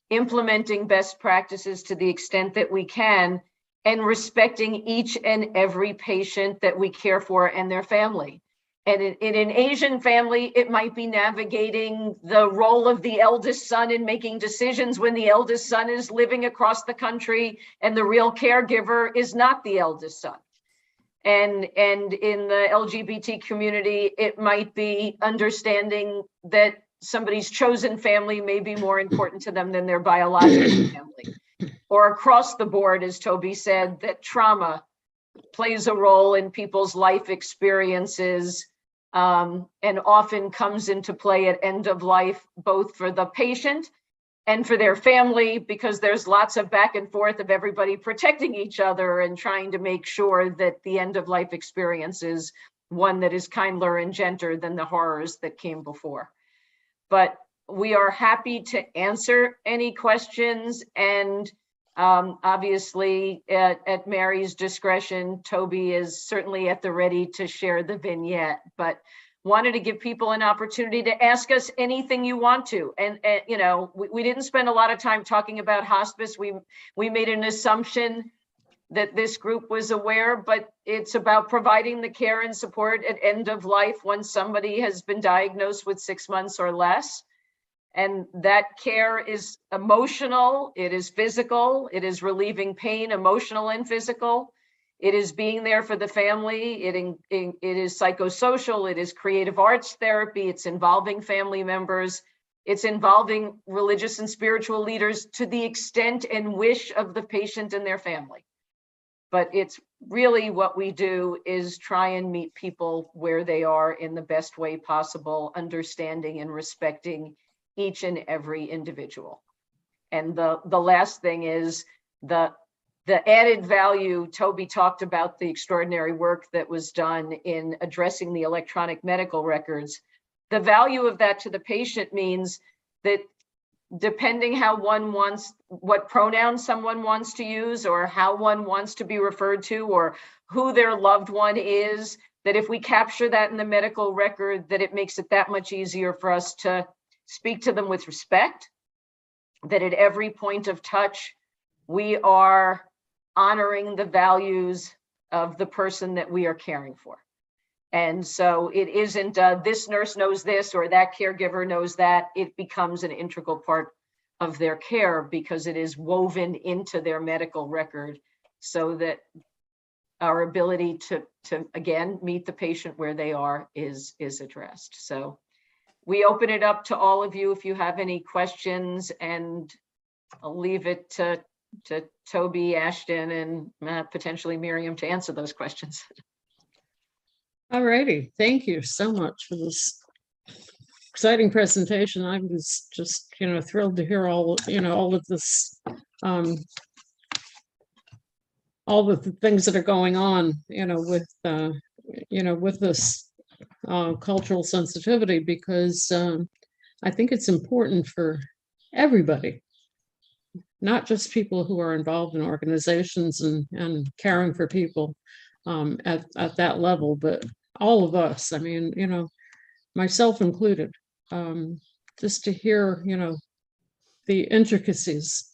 implementing best practices to the extent that we can, and respecting each and every patient that we care for and their family. And in an Asian family, it might be navigating the role of the eldest son in making decisions when the eldest son is living across the country and the real caregiver is not the eldest son. And in the LGBT community, it might be understanding that somebody's chosen family may be more important to them than their biological family. or across the board, as Toby said, that trauma plays a role in people's life experiences, and often comes into play at end of life, both for the patient and for their family, because there's lots of back and forth of everybody protecting each other and trying to make sure that the end of life experience is one that is kinder and gentler than the horrors that came before. But we are happy to answer any questions, and obviously at Mary's discretion, Toby is certainly at the ready to share the vignette, but wanted to give people an opportunity to ask us anything you want to. And you know, we didn't spend a lot of time talking about hospice. We made an assumption that this group was aware, but it's about providing the care and support at end of life when somebody has been diagnosed with 6 months or less. And that care is emotional, it is physical, it is relieving pain, emotional and physical. It is being there for the family, it is psychosocial, it is creative arts therapy, it's involving family members, it's involving religious and spiritual leaders to the extent and wish of the patient and their family. But it's really what we do is try and meet people where they are in the best way possible, understanding and respecting each and every individual. And the last thing is the added value. Toby talked about the extraordinary work that was done in addressing the electronic medical records. The value of that to the patient means that depending how one wants, what pronouns someone wants to use, or how one wants to be referred to, or who their loved one is, that if we capture that in the medical record, that it makes it that much easier for us to speak to them with respect, that at every point of touch, we are honoring the values of the person that we are caring for. And so it isn't this nurse knows this or that caregiver knows that. It becomes an integral part of their care because it is woven into their medical record, so that our ability to again, meet the patient where they are is addressed. So we open it up to all of you if you have any questions, and I'll leave it to Toby, Ashton, and potentially Miriam to answer those questions. All righty, thank you so much for this exciting presentation. I was just, thrilled to hear all of this, all the things that are going on, with this cultural sensitivity, because I think it's important for everybody, not just people who are involved in organizations and caring for people at that level, but all of us. I mean, myself included, just to hear, the intricacies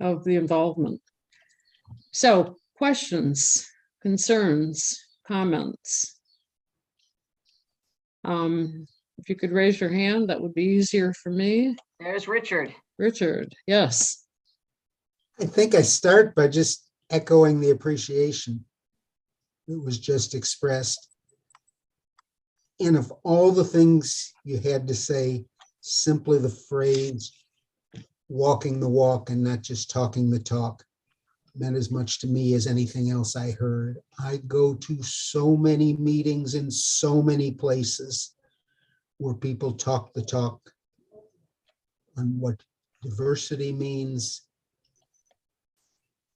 of the involvement. So, questions, concerns, comments? If you could raise your hand, that would be easier for me. There's Richard. Richard, yes. I think I start by just echoing the appreciation that was just expressed. And of all the things you had to say, simply the phrase walking the walk and not just talking the talk meant as much to me as anything else I heard. I go to so many meetings in so many places where people talk the talk on what diversity means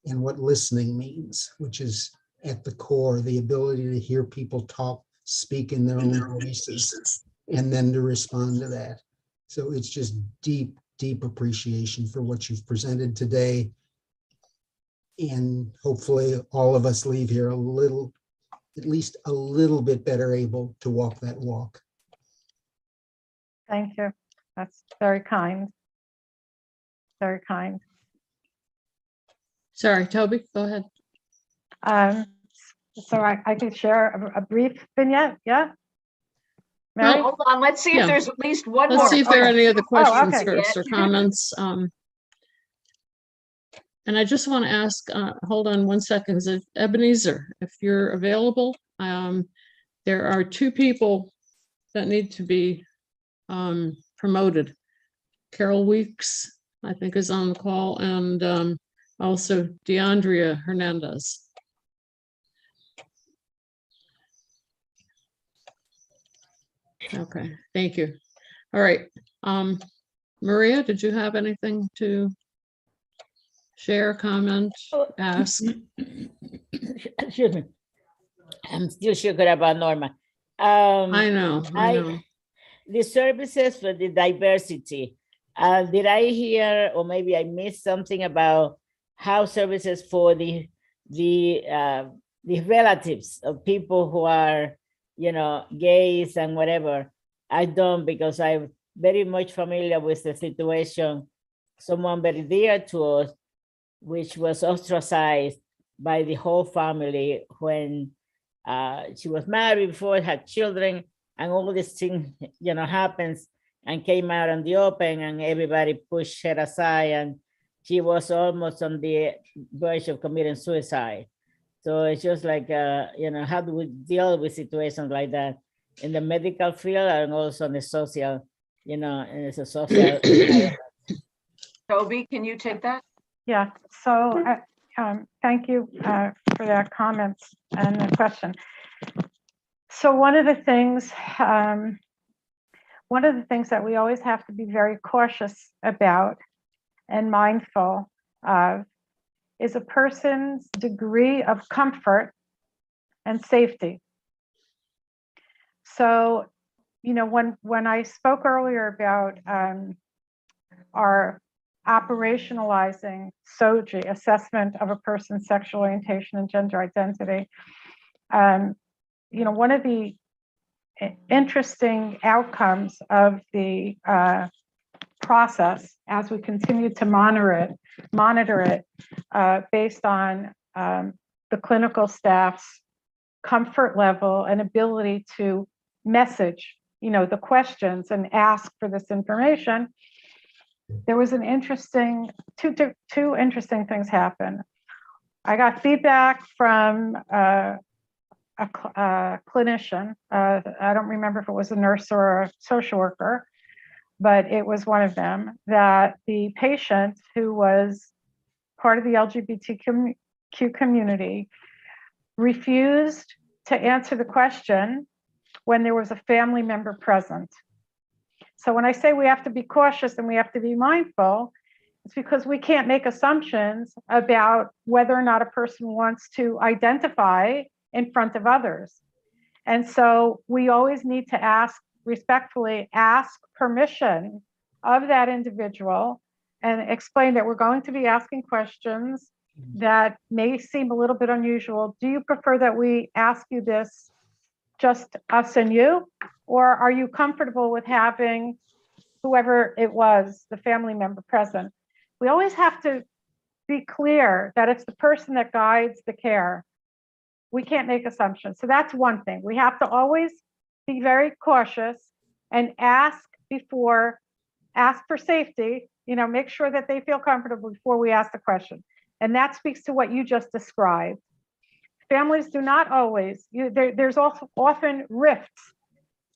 and what listening means, which is at the core, the ability to hear people talk, speak in their own voices, and then to respond to that. So it's just deep, deep appreciation for what you've presented today. And hopefully all of us leave here at least a little bit better able to walk that walk. Thank you. That's very kind. Very kind. Sorry, Toby, go ahead. So I could share a brief vignette, yeah? No, Mary? hold on, let's see if there's at least one more. Let's see if there are any other questions okay. first or comments. And I just want to ask, hold on one second, if Ebenezer, if you're available, there are two people that need to be promoted. Carol Weeks I think is on the call, and also DeAndrea Hernandez. Okay, thank you. All right. Maria, did you have anything to share, comment, ask? Excuse me. I'm still sugar about Norma. I know. The services for the diversity. Did I hear, or maybe I missed something about how services for the relatives of people who are, gays and whatever? I don't, because I'm very much familiar with the situation. Someone very dear to us, which was ostracized by the whole family when she was married before, had children, and all this thing, happens, and came out in the open, and everybody pushed her aside, and she was almost on the verge of committing suicide. So it's just like, how do we deal with situations like that in the medical field and also in the social, in the social. Toby, can you take that? Yeah, so thank you for that comments and the question. So one of the things that we always have to be very cautious about and mindful of is a person's degree of comfort and safety. So, when I spoke earlier about our operationalizing SOGI, assessment of a person's sexual orientation and gender identity, one of the interesting outcomes of the process as we continue to monitor it based on the clinical staff's comfort level and ability to message, the questions and ask for this information. There was two interesting things happen. I got feedback from a clinician. I don't remember if it was a nurse or a social worker, but it was one of them, that the patient who was part of the LGBTQ community refused to answer the question when there was a family member present. So when I say we have to be cautious and we have to be mindful, it's because we can't make assumptions about whether or not a person wants to identify in front of others. And so we always need to respectfully ask permission of that individual and explain that we're going to be asking questions that may seem a little bit unusual. Do you prefer that we ask you this, just us and you? Or are you comfortable with having whoever it was, the family member present? We always have to be clear that it's the person that guides the care. We can't make assumptions. So that's one thing. We have to always be very cautious and ask for safety, make sure that they feel comfortable before we ask the question. And that speaks to what you just described. Families do not always, there's also often rifts,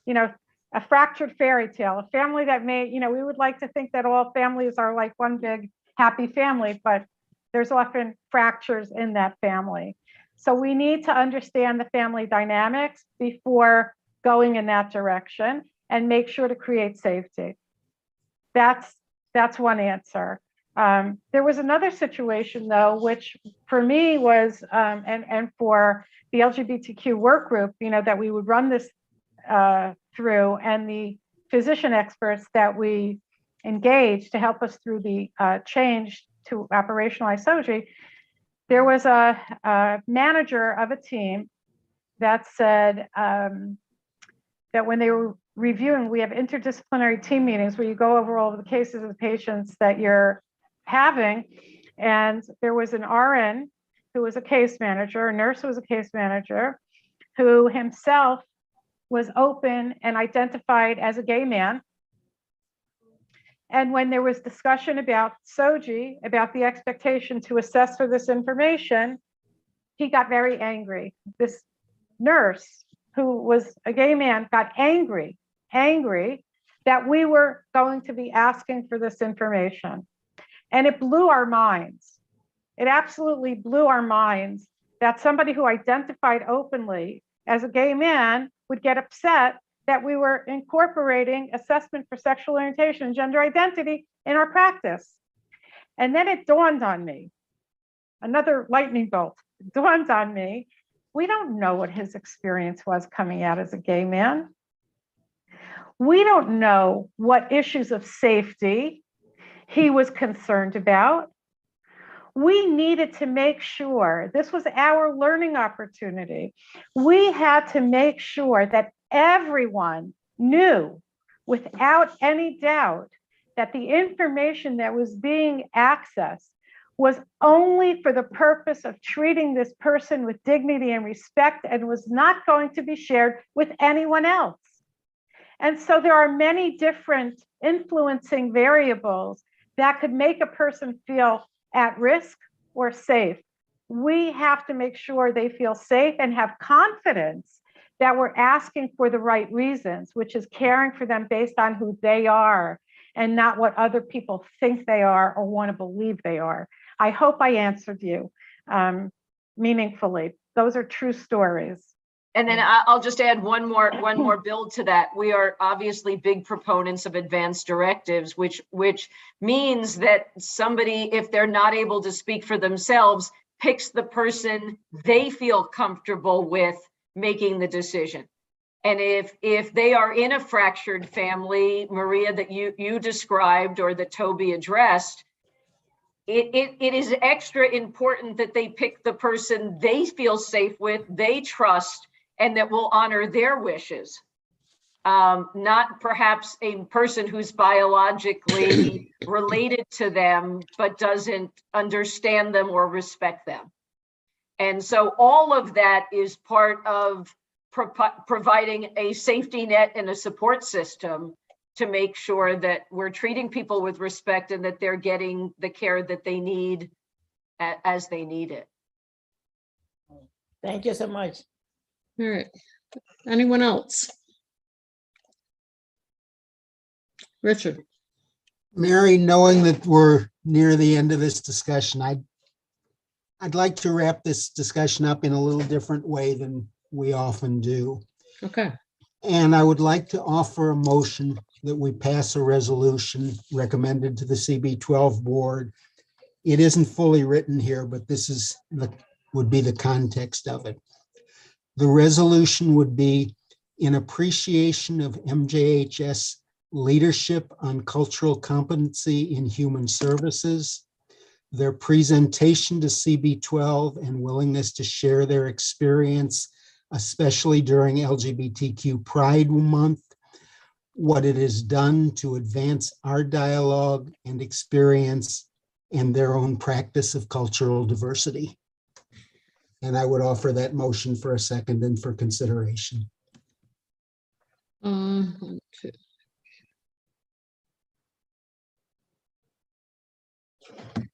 a fractured fairy tale, a family that we would like to think that all families are like one big happy family, but there's often fractures in that family. So we need to understand the family dynamics before going in that direction and make sure to create safety. That's one answer. There was another situation though, which for me was, and for the LGBTQ work group, that we would run this through, and the physician experts that we engaged to help us through the change to operationalize SOGI. There was a manager of a team that said that when they were reviewing, we have interdisciplinary team meetings where you go over all of the cases of the patients that you're having. And there was an RN who was a case manager, a nurse who was a case manager, who himself was open and identified as a gay man. And when there was discussion about SOGI, about the expectation to assess for this information, he got very angry. This nurse, who was a gay man, got angry that we were going to be asking for this information. And it blew our minds. It absolutely blew our minds that somebody who identified openly as a gay man would get upset that we were incorporating assessment for sexual orientation and gender identity in our practice. And then it dawned on me, another lightning bolt dawned on me. We don't know what his experience was coming out as a gay man. We don't know what issues of safety he was concerned about. We needed to make sure, this was our learning opportunity. We had to make sure that everyone knew without any doubt that the information that was being accessed was only for the purpose of treating this person with dignity and respect and was not going to be shared with anyone else. And so there are many different influencing variables that could make a person feel at risk or safe. We have to make sure they feel safe and have confidence that we're asking for the right reasons, which is caring for them based on who they are and not what other people think they are or want to believe they are. I hope I answered you meaningfully. Those are true stories. And then I'll just add one more build to that. We are obviously big proponents of advanced directives, which means that somebody, if they're not able to speak for themselves, picks the person they feel comfortable with making the decision. And if they are in a fractured family, Maria, that you described or that Toby addressed, it is extra important that they pick the person they feel safe with, they trust, and that will honor their wishes. Not perhaps a person who's biologically related to them, but doesn't understand them or respect them. And so all of that is part of providing a safety net and a support system to make sure that we're treating people with respect and that they're getting the care that they need as they need it. Thank you so much. All right. Anyone else? Richard. Mary, knowing that we're near the end of this discussion, I'd like to wrap this discussion up in a little different way than we often do. Okay. And I would like to offer a motion that we pass a resolution recommended to the CB12 board. It isn't fully written here, but this would be the context of it. The resolution would be in appreciation of MJHS leadership on cultural competency in human services, their presentation to CB12 and willingness to share their experience, especially during LGBTQ Pride Month, what it has done to advance our dialogue and experience and their own practice of cultural diversity. And I would offer that motion for a second and for consideration.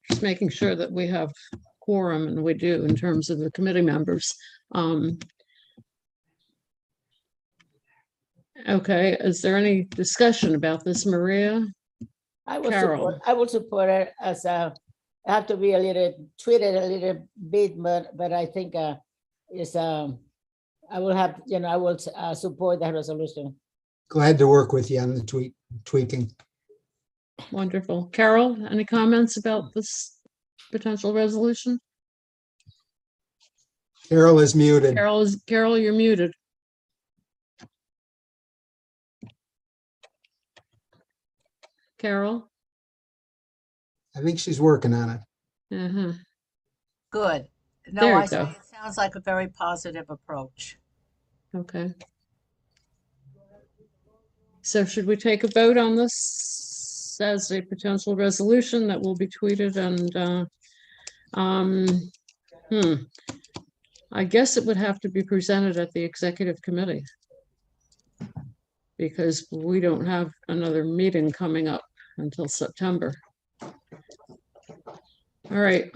Just making sure that we have quorum, and we do in terms of the committee members. Okay, is there any discussion about this, Maria? I will support it as I have to be tweak it a little bit, but I think it's I will support that resolution. Glad to work with you on the tweaking. Wonderful. Carol, any comments about this potential resolution? Carol is muted. Carol, you're muted. Carol? I think she's working on it. Uh-huh. Good. No, There you I say go. it sounds like a very positive approach. Okay. So should we take a vote on this as a potential resolution that will be tweeted? And I guess it would have to be presented at the executive committee because we don't have another meeting coming up until September. All right.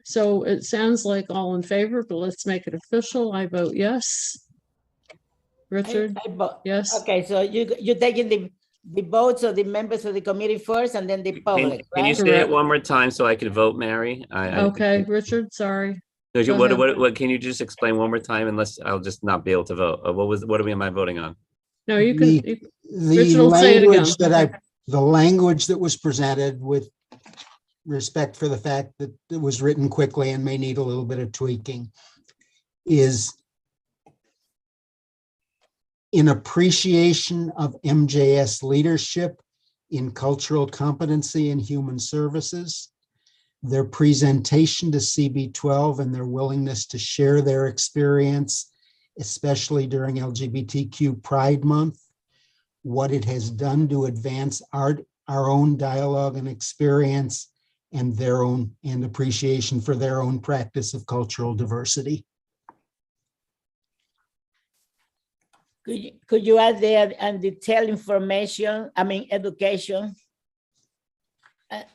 So it sounds like all in favor, but let's make it official. I vote yes. Richard? I vote yes. Okay, so you're taking the votes of the members of the committee first and then the public, Can you right? say it Correct. one more time so I could vote, Mary? Okay, Richard, sorry. Could you, Go ahead. what, can you just explain one more time, unless I'll just not be able to vote? What am I voting on? No, you can, The Richard will say it again. language that the language that was presented, with respect for the fact that it was written quickly and may need a little bit of tweaking, is in appreciation of MJS leadership in cultural competency and human services, their presentation to CB12 and their willingness to share their experience, especially during LGBTQ Pride Month, what it has done to advance our own dialogue and experience, and their own and appreciation for their own practice of cultural diversity. Could you add there and detail information, I mean, education?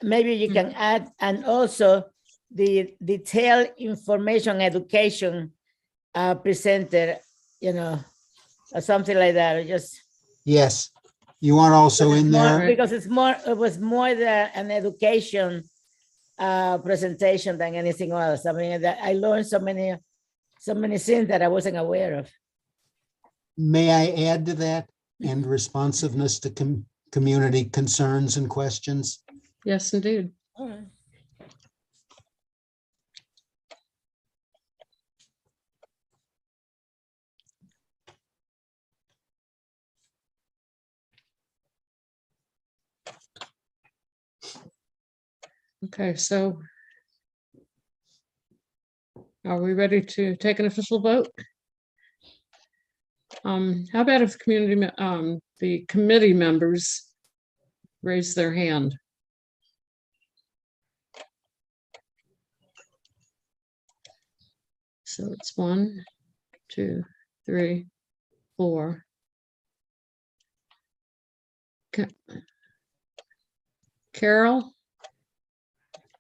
Maybe you can add, and also the detailed information education presenter, you know, or something like that, or just. Yes, you want also in there. Because it was more an education presentation than anything else. I mean, I learned so many things that I wasn't aware of. May I add to that, and responsiveness to community concerns and questions? Yes, indeed. All right. Okay, so are we ready to take an official vote? How about if the committee members raise their hand? So it's 1, 2, 3, 4. Carol?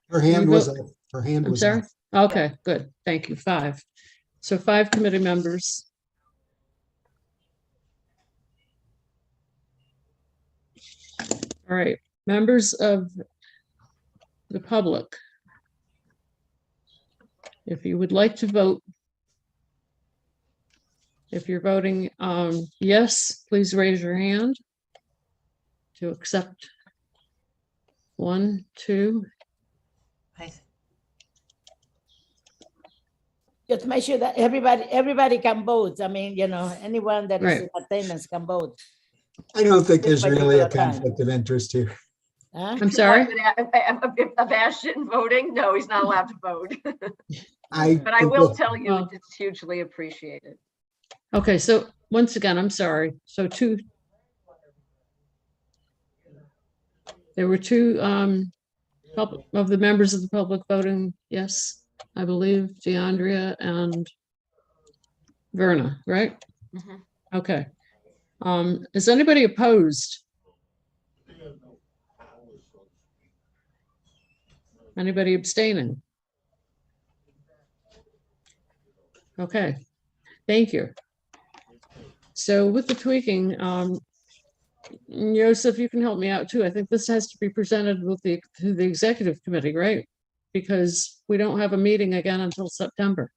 Her hand was vote? up. Her hand I'm was sorry? up. Okay, good. Thank you. 5. So 5 committee members. All right, members of the public. If you would like to vote, if you're voting yes, please raise your hand to accept. 1, 2. Just make sure that everybody can vote. I mean, you know, anyone that is in attendance can vote. I don't think This there's really a particular time. conflict of interest here. Huh? I'm sorry? Sebastian voting? No, he's not allowed to vote. But I think will that- tell you, it's hugely appreciated. Okay, so once again, I'm sorry. So 2. There were 2 of the members of the public voting yes, I believe, DeAndrea and Verna, right? Mhm. Okay. Is anybody opposed? Anybody abstaining? Okay, thank you. So with the tweaking, Joseph, you can help me out too. I think this has to be presented to the executive committee, right? Because we don't have a meeting again until September.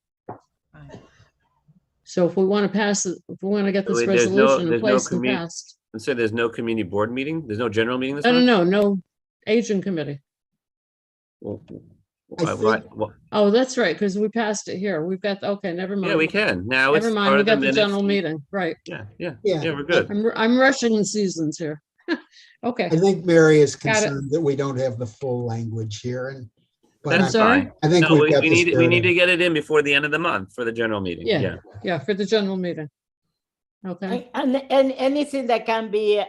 So if we want to pass it, if we want to get this resolution in place and passed. So there's no community board meeting? There's no general meeting this month? No agent committee. Well, I think- Oh, that's right, because we passed it here. We've got, okay, never mind. yeah, we can. Now it's Never mind, part we of the got the minutes. general meeting, right. Yeah, we're good. I'm rushing the seasons here. Okay. I think Mary is Got it. concerned that we don't have the full language here, and but That's sorry? fine. I think No, we've got we the need to spirit. get it in before the end of the month for the general meeting. Yeah, for the general meeting. Okay, And anything that can be,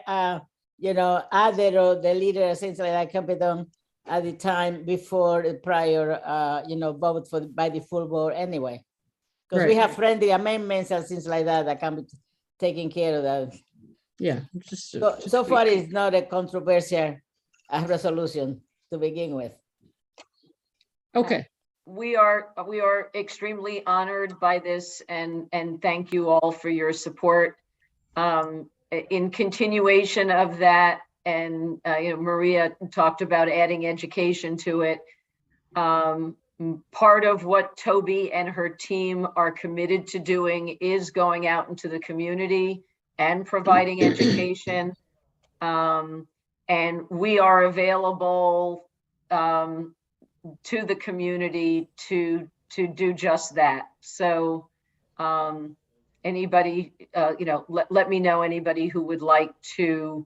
you know, added or deleted, things like that can be done at the time before the prior, you know, vote by the full board anyway. Because we Right. have friendly amendments and things like that can be taken care of that. yeah. So far, it's not a controversial resolution to begin with. Okay, We are extremely honored by this and thank you all for your support. in continuation of that, and Maria talked about adding education to it. Part of what Toby and her team are committed to doing is going out into the community and providing education. And we are available to the community to do just that. So anybody, let me know anybody who would like to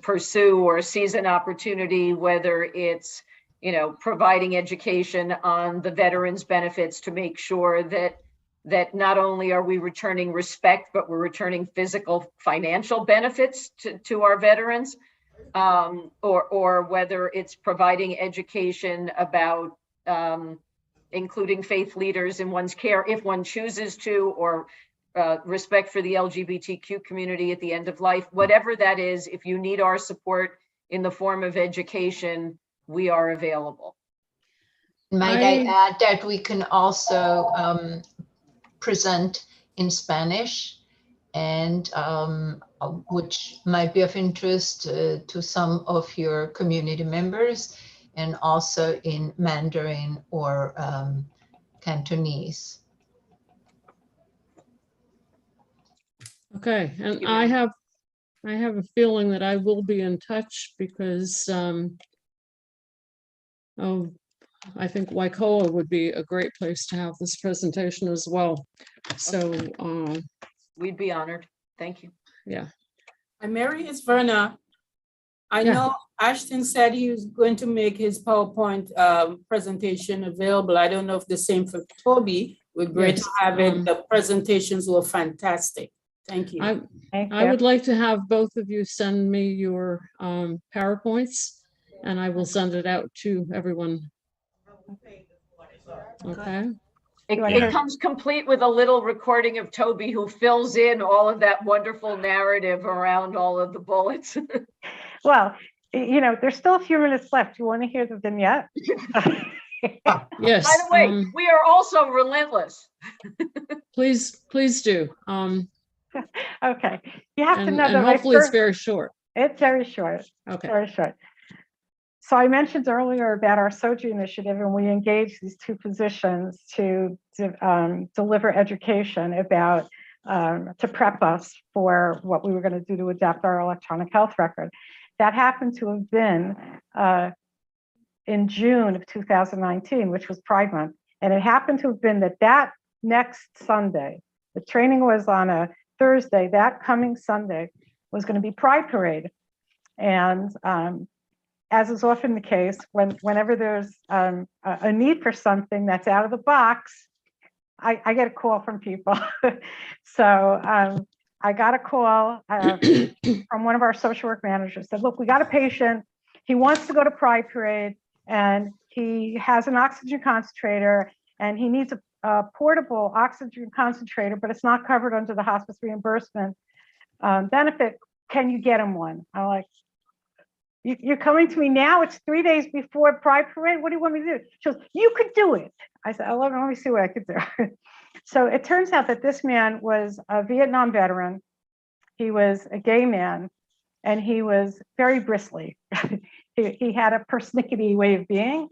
pursue or seize an opportunity, whether it's providing education on the veterans benefits to make sure that not only are we returning respect, but we're returning physical financial benefits to our veterans, or whether it's providing education about including faith leaders in one's care if one chooses to, or respect for the LGBTQ community at the end of life. Whatever that is, if you need our support in the form of education, we are available. Might I add that we can also present in Spanish, and which might be of interest to some of your community members, and also in Mandarin or Cantonese. Okay, and I have a feeling that I will be in touch because I think Waikoa would be a great place to have this presentation as well. So we'd be honored. Thank you. Yeah. And Mary, it's Verna. I Yeah. know Ashton said he was going to make his PowerPoint presentation available. I don't know if the same for Toby. We're great Yes, to have it. The presentations were fantastic. Thank you. I would like to have both of you send me your PowerPoints, and I will send it out to everyone. Okay. It comes complete with a little recording of Toby, who fills in all of that wonderful narrative around all of the bullets. Well, there's still a few minutes left. You want to hear the vignette? Yes. By the way, we are also relentless. Please do. Okay. You have to know and that hopefully it's very short. It's very short. Okay. Very short. So I mentioned earlier about our SOJI initiative, and we engaged these two physicians to deliver education about, to prep us for what we were going to do to adapt our electronic health record. That happened to have been in June of 2019, which was Pride Month. And it happened to have been that next Sunday, the training was on a Thursday, that coming Sunday was going to be Pride Parade. And as is often the case, whenever there's a need for something that's out of the box, I get a call from people. So I got a call from one of our social work managers, said, look, we got a patient. He wants to go to Pride Parade, and he has an oxygen concentrator, and he needs a portable oxygen concentrator, but it's not covered under the hospice reimbursement benefit. Can you get him one? I'm like, you're coming to me now? It's 3 days before Pride Parade. What do you want me to do? She goes, you could do it. I said, oh, let me see what I could do. So it turns out that this man was a Vietnam veteran. He was a gay man, and he was very bristly. He had a persnickety way of being,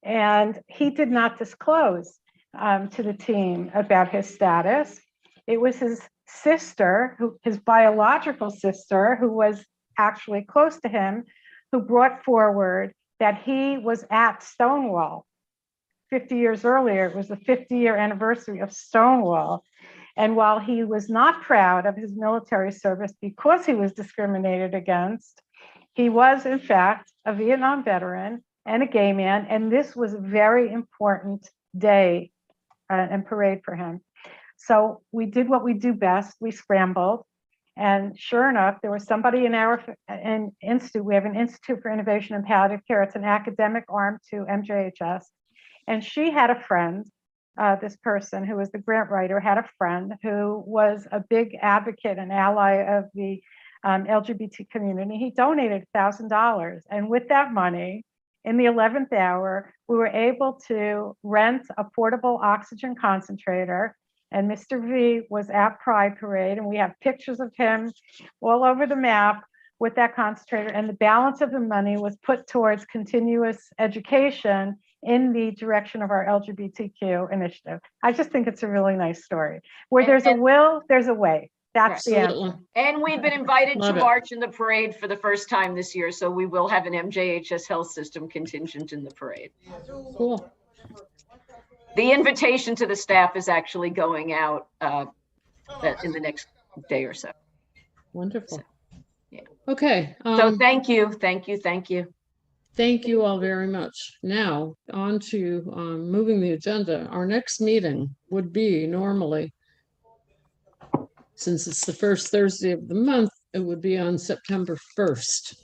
and he did not disclose to the team about his status. It was his sister, his biological sister, who was actually close to him, who brought forward that he was at Stonewall 50 years earlier. It was the 50-year anniversary of Stonewall. And while he was not proud of his military service because he was discriminated against, he was, in fact, a Vietnam veteran and a gay man. And this was a very important day and parade for him. So we did what we do best. We scrambled. And sure enough, there was somebody in our institute. We have an Institute for Innovation in Palliative Care. It's an academic arm to MJHS. And she had a friend, this person who was the grant writer, had a friend who was a big advocate and ally of the LGBT community. He donated $1,000. And with that money, in the 11th hour, we were able to rent a portable oxygen concentrator And Mr. V was at Pride Parade, and we have pictures of him all over the map with that concentrator. And the balance of the money was put towards continuous education in the direction of our LGBTQ initiative. I just think it's a really nice story. Where there's a will, there's a way. That's the answer. Absolutely. And we've been invited to Love it. march in the parade for the first time this year, so we will have an MJHS Health System contingent in the parade. Cool. The invitation to the staff is actually going out in the next day or so. Wonderful. Yeah. Okay. So thank you, thank you, thank you. Thank you all very much. Now, on to moving the agenda. Our next meeting would be normally, since it's the first Thursday of the month, it would be on September 1st,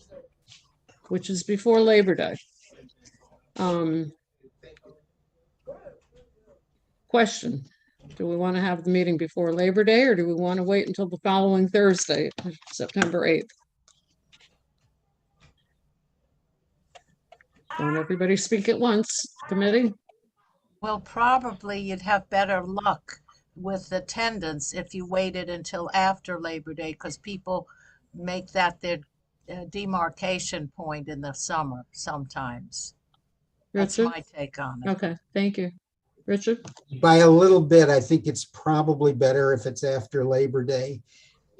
which is before Labor Day. Question, do we want to have the meeting before Labor Day, or do we want to wait until the following Thursday, September 8th? Don't everybody speak at once, committee? Well, probably you'd have better luck with attendance if you waited until after Labor Day, because people make that their demarcation point in the summer sometimes. That's Richard? my take on it. Okay, thank you. Richard? By a little bit, I think it's probably better if it's after Labor Day.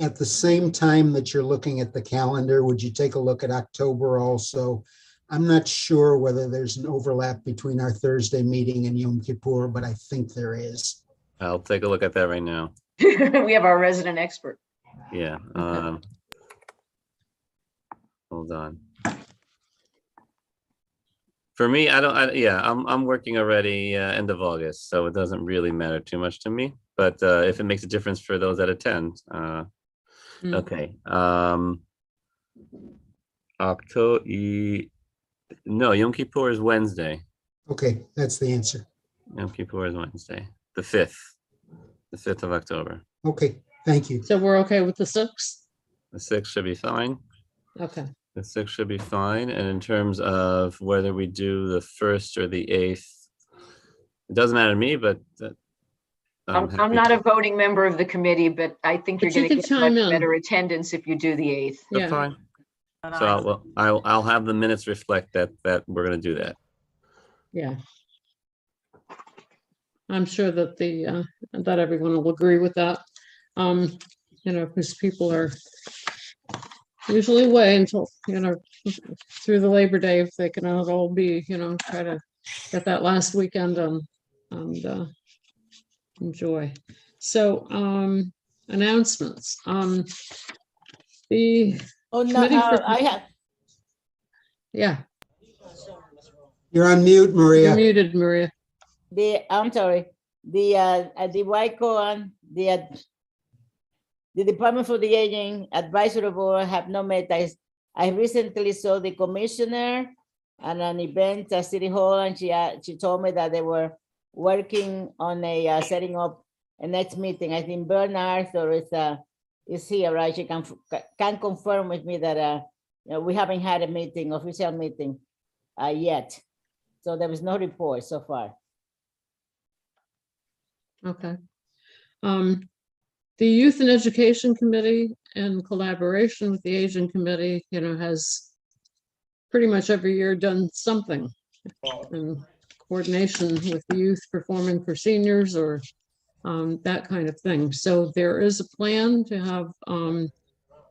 At the same time that you're looking at the calendar, would you take a look at October also? I'm not sure whether there's an overlap between our Thursday meeting and Yom Kippur, but I think there is. I'll take a look at that right now. We have our resident expert. Yeah. Hold on. For me, I'm working already end of August, so it doesn't really matter too much to me. But if it makes a difference for those that attend, okay. No, Yom Kippur is Wednesday. Okay, that's the answer. Yom Kippur is Wednesday, the 5th of October. Okay, thank you. So we're okay with the 6th? The 6th should be fine. Okay. The 6th should be fine. And in terms of whether we do the 1st or the 8th, it doesn't matter to me, but I'm not a voting member of the committee, but I think you're But you going to can get chime much in. better attendance if you do the 8th. That's fine. So I'll have the minutes reflect that we're going to do that. Yeah. I'm sure that that everyone will agree with that. Because people are usually away until, through the Labor Day, if they can all be, try to get that last weekend and enjoy. So, announcements. Oh, no, I have. Yeah. You're on mute, Maria. You're muted, Maria. I'm sorry. The WICO and the Department for the Aging Advisory Board have not met. I recently saw the commissioner at an event at City Hall, and she told me that they were working on setting up a next meeting. I think Bernard is here, right? She can confirm with me that we haven't had a meeting, official meeting yet. So there was no report so far. Okay. The Youth and Education Committee, in collaboration with the Aging Committee, has pretty much every year done something in coordination with the youth performing for seniors or that kind of thing. So there is a plan to have an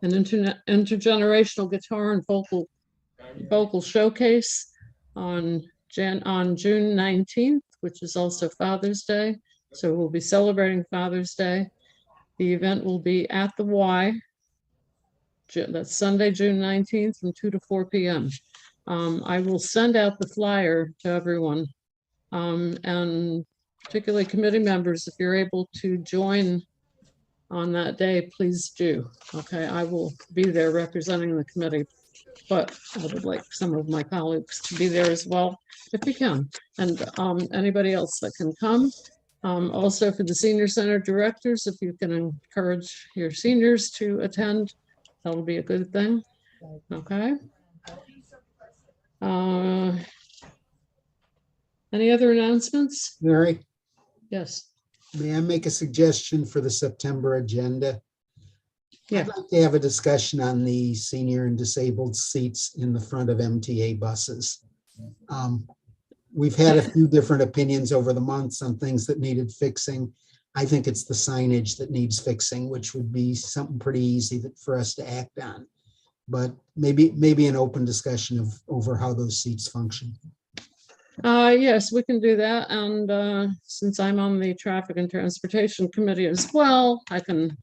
intergenerational guitar and vocal showcase on June 19th, which is also Father's Day. So we'll be celebrating Father's Day. The event will be at the Y. That's Sunday, June 19th from 2 to 4 p.m. I will send out the flyer to everyone, and particularly committee members, if you're able to join on that day, please do. Okay, I will be there representing the committee, but I would like some of my colleagues to be there as well, if you can, and anybody else that can come. Also for the senior center directors, if you can encourage your seniors to attend, that'll be a good thing. Okay. Any other announcements? Mary? Yes. May I make a suggestion for the September agenda? Yeah. I'd like to have a discussion on the senior and disabled seats in the front of MTA buses. We've had a few different opinions over the months on things that needed fixing. I think it's the signage that needs fixing, which would be something pretty easy for us to act on. But maybe an open discussion over how those seats function. Yes, we can do that. And since I'm on the Traffic and Transportation Committee as well, I can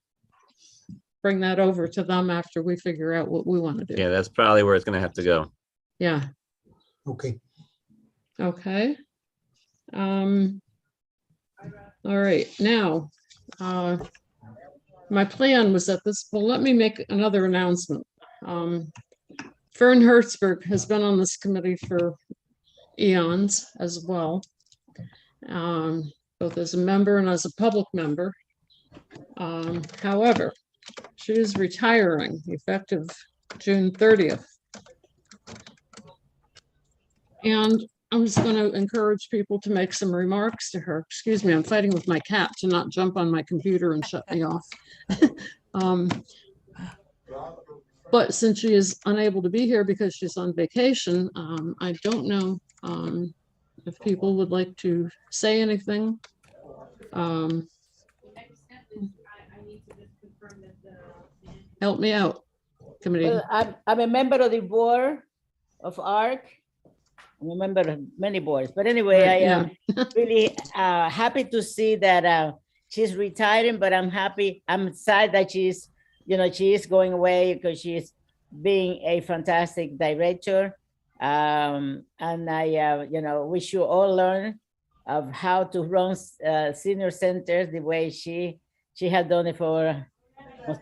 bring that over to them after we figure out what we want to do. Yeah, that's probably where it's going to have to go. Yeah. Okay. Okay. All right, now, my plan was that let me make another announcement. Fern Hertzberg has been on this committee for eons as well, both as a member and as a public member. However, she is retiring effective June 30th. And I'm just going to encourage people to make some remarks to her. Excuse me, I'm fighting with my cat to not jump on my computer and shut me off. But since she is unable to be here because she's on vacation, I don't know if people would like to say anything. Help me out, committee. Well, I'm a member of the board of ARC. I'm a member of many boards, but anyway, Right, I yeah. am really happy to see that she's retiring, but I'm happy. I'm sad that she's going away because she's being a fantastic director. And I, wish you all learn of how to run senior centers the way she had done it for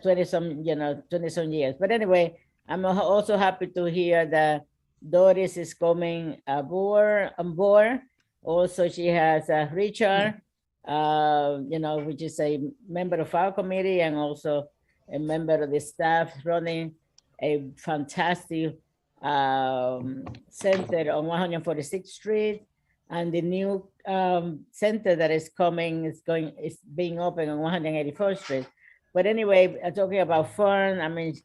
20 some years. But anyway, I'm also happy to hear that Doris is coming on board. Also, she has Richard, which is a member of our committee and also a member of the staff running a fantastic center on 146th Street. And the new center that is coming is being opened on 184th Street. But anyway, talking about Fern, I mean,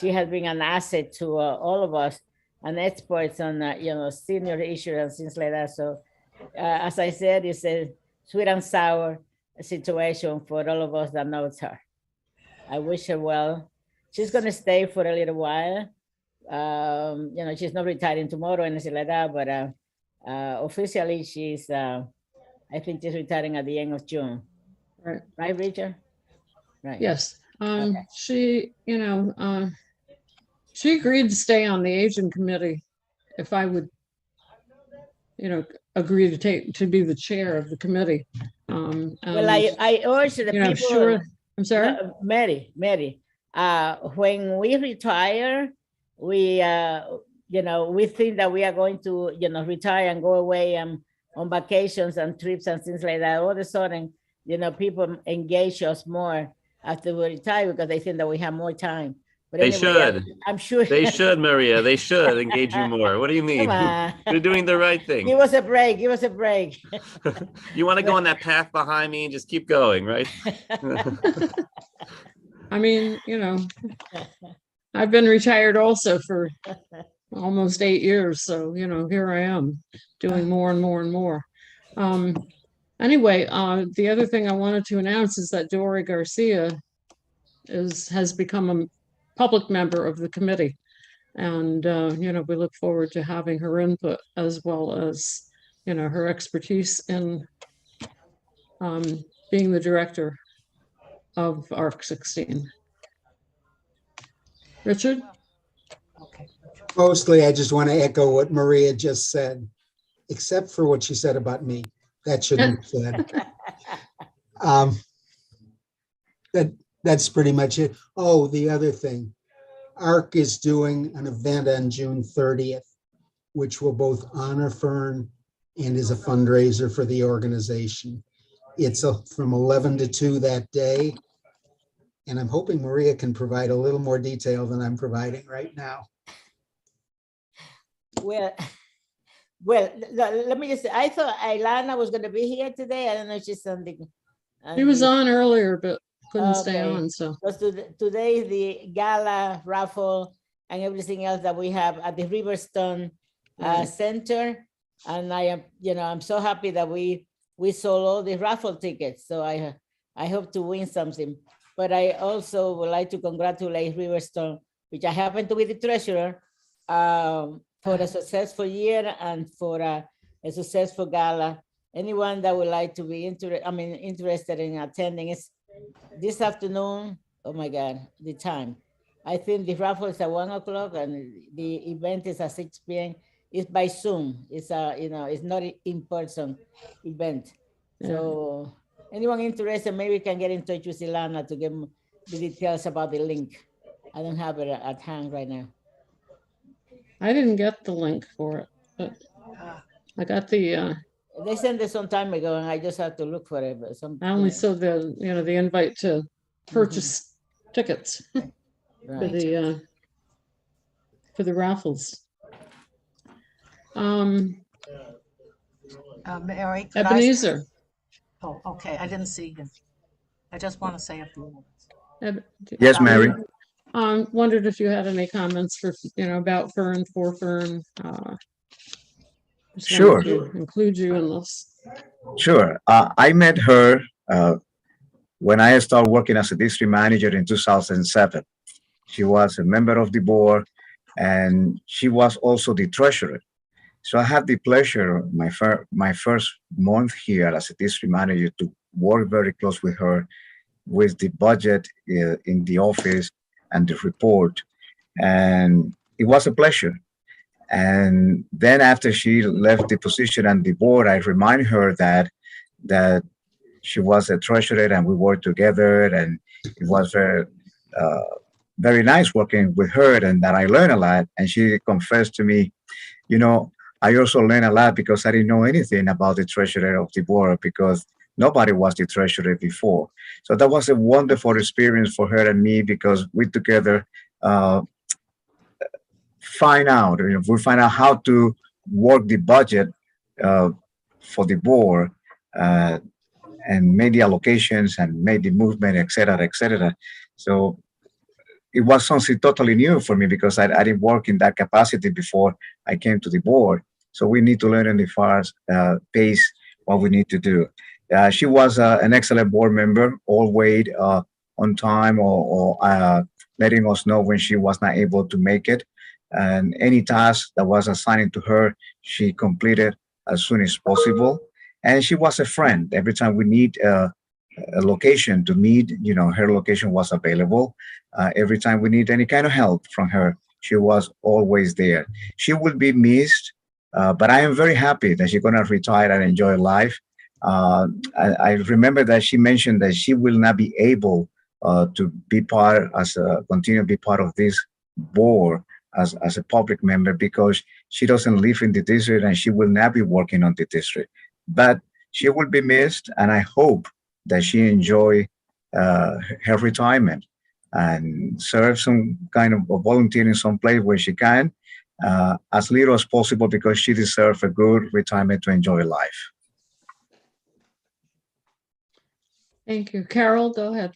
she has been an asset to all of us and experts on senior issues and things like that. So as I said, it's a sweet and sour situation for all of us that knows her. I wish her well. She's going to stay for a little while. She's not retiring tomorrow or anything like that, but officially she's, I think she's retiring at the end of June. Right. Right, Richard? Right. Yes. Okay. She, she agreed to stay on the aging committee if I would, agree to be the chair of the committee. Well, I urge the people. Sure. I'm sorry, Mary. When we retire, we think that we are going to, retire and go away on vacations and trips and things like that. All of a sudden, people engage us more after we retire because they think that we have more time. But They anyway, should. I'm sure. They should, Maria. They should engage you more. What do you mean? You're doing the right thing. Give us a break. Give us a break. You want to go on that path behind me and just keep going, right? I mean, I've been retired also for almost 8 years. So, here I am doing more and more and more. Anyway, the other thing I wanted to announce is that Dory Garcia has become a public member of the committee. And, we look forward to having her input as well as, her expertise in being the director of ARC 16. Richard? Okay. Mostly, I just want to echo what Maria just said, except for what she said about me. That shouldn't be said. That's pretty much it. Oh, the other thing, ARC is doing an event on June 30th, which will both honor Fern and is a fundraiser for the organization. It's from 11 to 2 that day. And I'm hoping Maria can provide a little more detail than I'm providing right now. Well, let me just say, I thought Ilana was going to be here today. I don't know if she's something. He was on earlier, but couldn't stay Okay. on, so. Because today is the gala raffle and everything else that we have at the Riverstone Right. Center. And I am, I'm so happy that we sold all the raffle tickets. So I hope to win something. But I also would like to congratulate Riverstone, which I happen to be the treasurer, for a successful year and for a successful gala. Anyone that would like to be interested in attending is this afternoon. Oh my God, the time. I think the raffle is at 1 o'clock and the event is at 6 p.m. It's by Zoom. It's it's not an in-person event. So anyone interested, maybe can get in touch with Ilana to get the details about the link. I don't have it at hand right now. I didn't get the link for it, but I got the, They sent it some time ago and I just have to look for it. But I only saw the, the invite to purchase tickets Right. for the raffles. Mary, could I say- Ebenezer. Oh, okay, I didn't see him. I just want to say a few words. Yes, Mary. Wondered if you had any comments for, about Fern, for Fern. Just wanted to include you in this. Sure. I met her when I started working as a district manager in 2007. She was a member of the board and she was also the treasurer. So I had the pleasure, my first month here as a district manager, to work very close with her with the budget in the office and the report. And it was a pleasure. And then after she left the position and the board, I remind her that she was a treasurer and we worked together, and it was very nice working with her, and that I learned a lot. And she confessed to me, I also learned a lot because I didn't know anything about the treasurer of the board because nobody was the treasurer before. So that was a wonderful experience for her and me because we together find out how to work the budget for the board and made the allocations and made the movement, et cetera, et cetera. So it was something totally new for me because I didn't work in that capacity before I came to the board. So we need to learn in the fast pace what we need to do. She was an excellent board member, always on time or letting us know when she was not able to make it. And any task that was assigned to her, she completed as soon as possible. And she was a friend. Every time we need a location to meet, her location was available. Every time we need any kind of help from her, she was always there. She will be missed, but I am very happy that she's going to retire and enjoy life. I remember that she mentioned that she will not be able to be continue to be part of this board as a public member because she doesn't live in the district and she will not be working on the district. But she will be missed, and I hope that she enjoy her retirement and serve some kind of volunteer in some place where she can, as little as possible because she deserves a good retirement to enjoy life. Thank you. Carol, go ahead.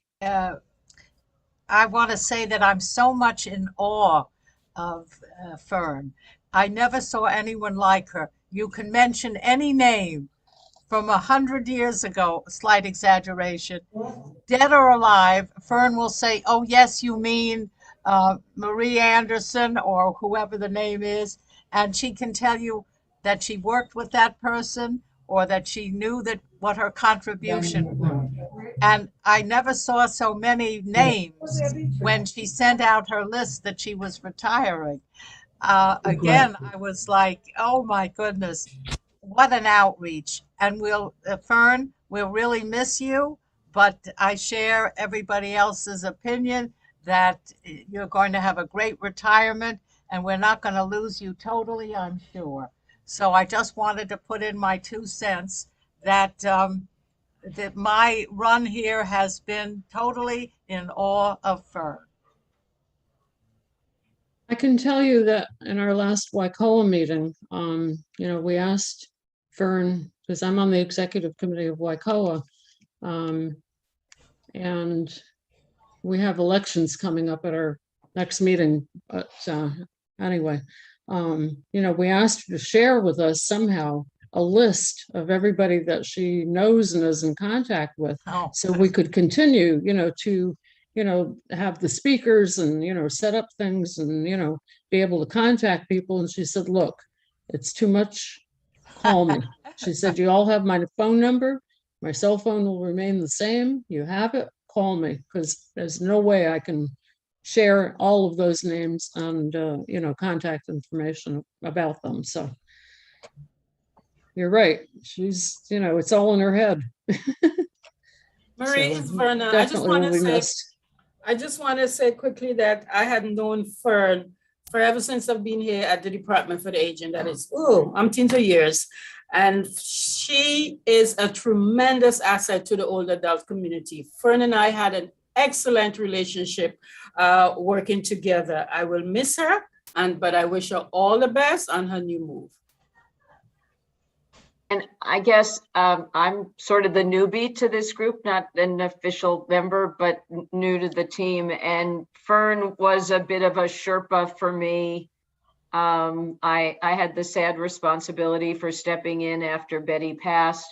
I want to say that I'm so much in awe of Fern. I never saw anyone like her. You can mention any name from 100 years ago, slight exaggeration, dead or alive, Fern will say, oh, yes, you mean Marie Anderson or whoever the name is. And she can tell you that she worked with that person or that she knew that what her contribution was. And I never saw so many names when she sent out her list that she was retiring. Again, I was like, oh my goodness, what an outreach. And Fern, we'll really miss you, but I share everybody else's opinion that you're going to have a great retirement and we're not going to lose you totally, I'm sure. So I just wanted to put in my 2 cents that that my run here has been totally in awe of Fern. I can tell you that in our last Waikoa meeting, we asked Fern, because I'm on the executive committee of Waikoa, And we have elections coming up at our next meeting, but anyway, we asked her to share with us somehow a list of everybody that she knows and is in contact with, Oh, so we could continue, to, have the speakers and, set up things and, be able to contact people. And she said, look, it's too much. Call me. She said, you all have my phone number. My cell phone will remain the same. You have it. Call me, because there's no way I can share all of those names and, contact information about them. So you're right. She's, it's all in her head. Marie, So it's Verna. definitely will be missed. I just want to say quickly that I had known Fern forever since I've been here at the Department for the Aging. That is, umpteen years. And she is a tremendous asset to the older adult community. Fern and I had an excellent relationship working together. I will miss her, but I wish her all the best on her new move. And I guess I'm sort of the newbie to this group, not an official member, but new to the team. And Fern was a bit of a Sherpa for me. I had the sad responsibility for stepping in after Betty passed.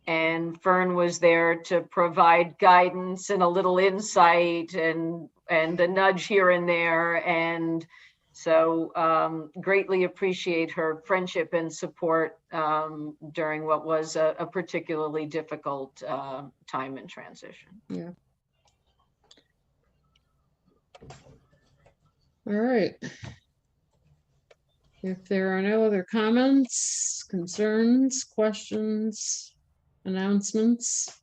And Fern was there to provide guidance and a little insight and a nudge here and there. And so greatly appreciate her friendship and support during what was a particularly difficult time in transition. Yeah. All right. If there are no other comments, concerns, questions, announcements,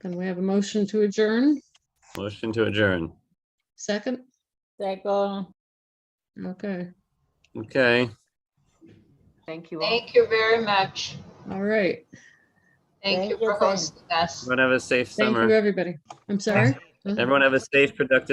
can we have a motion to adjourn? Motion to adjourn. Second? Second. Okay. Okay. Thank you all. Thank you very much. All right. Thank you Thank you, for hosting us. Everyone have a safe Thank summer. you, everybody. I'm sorry. Everyone have a safe, productive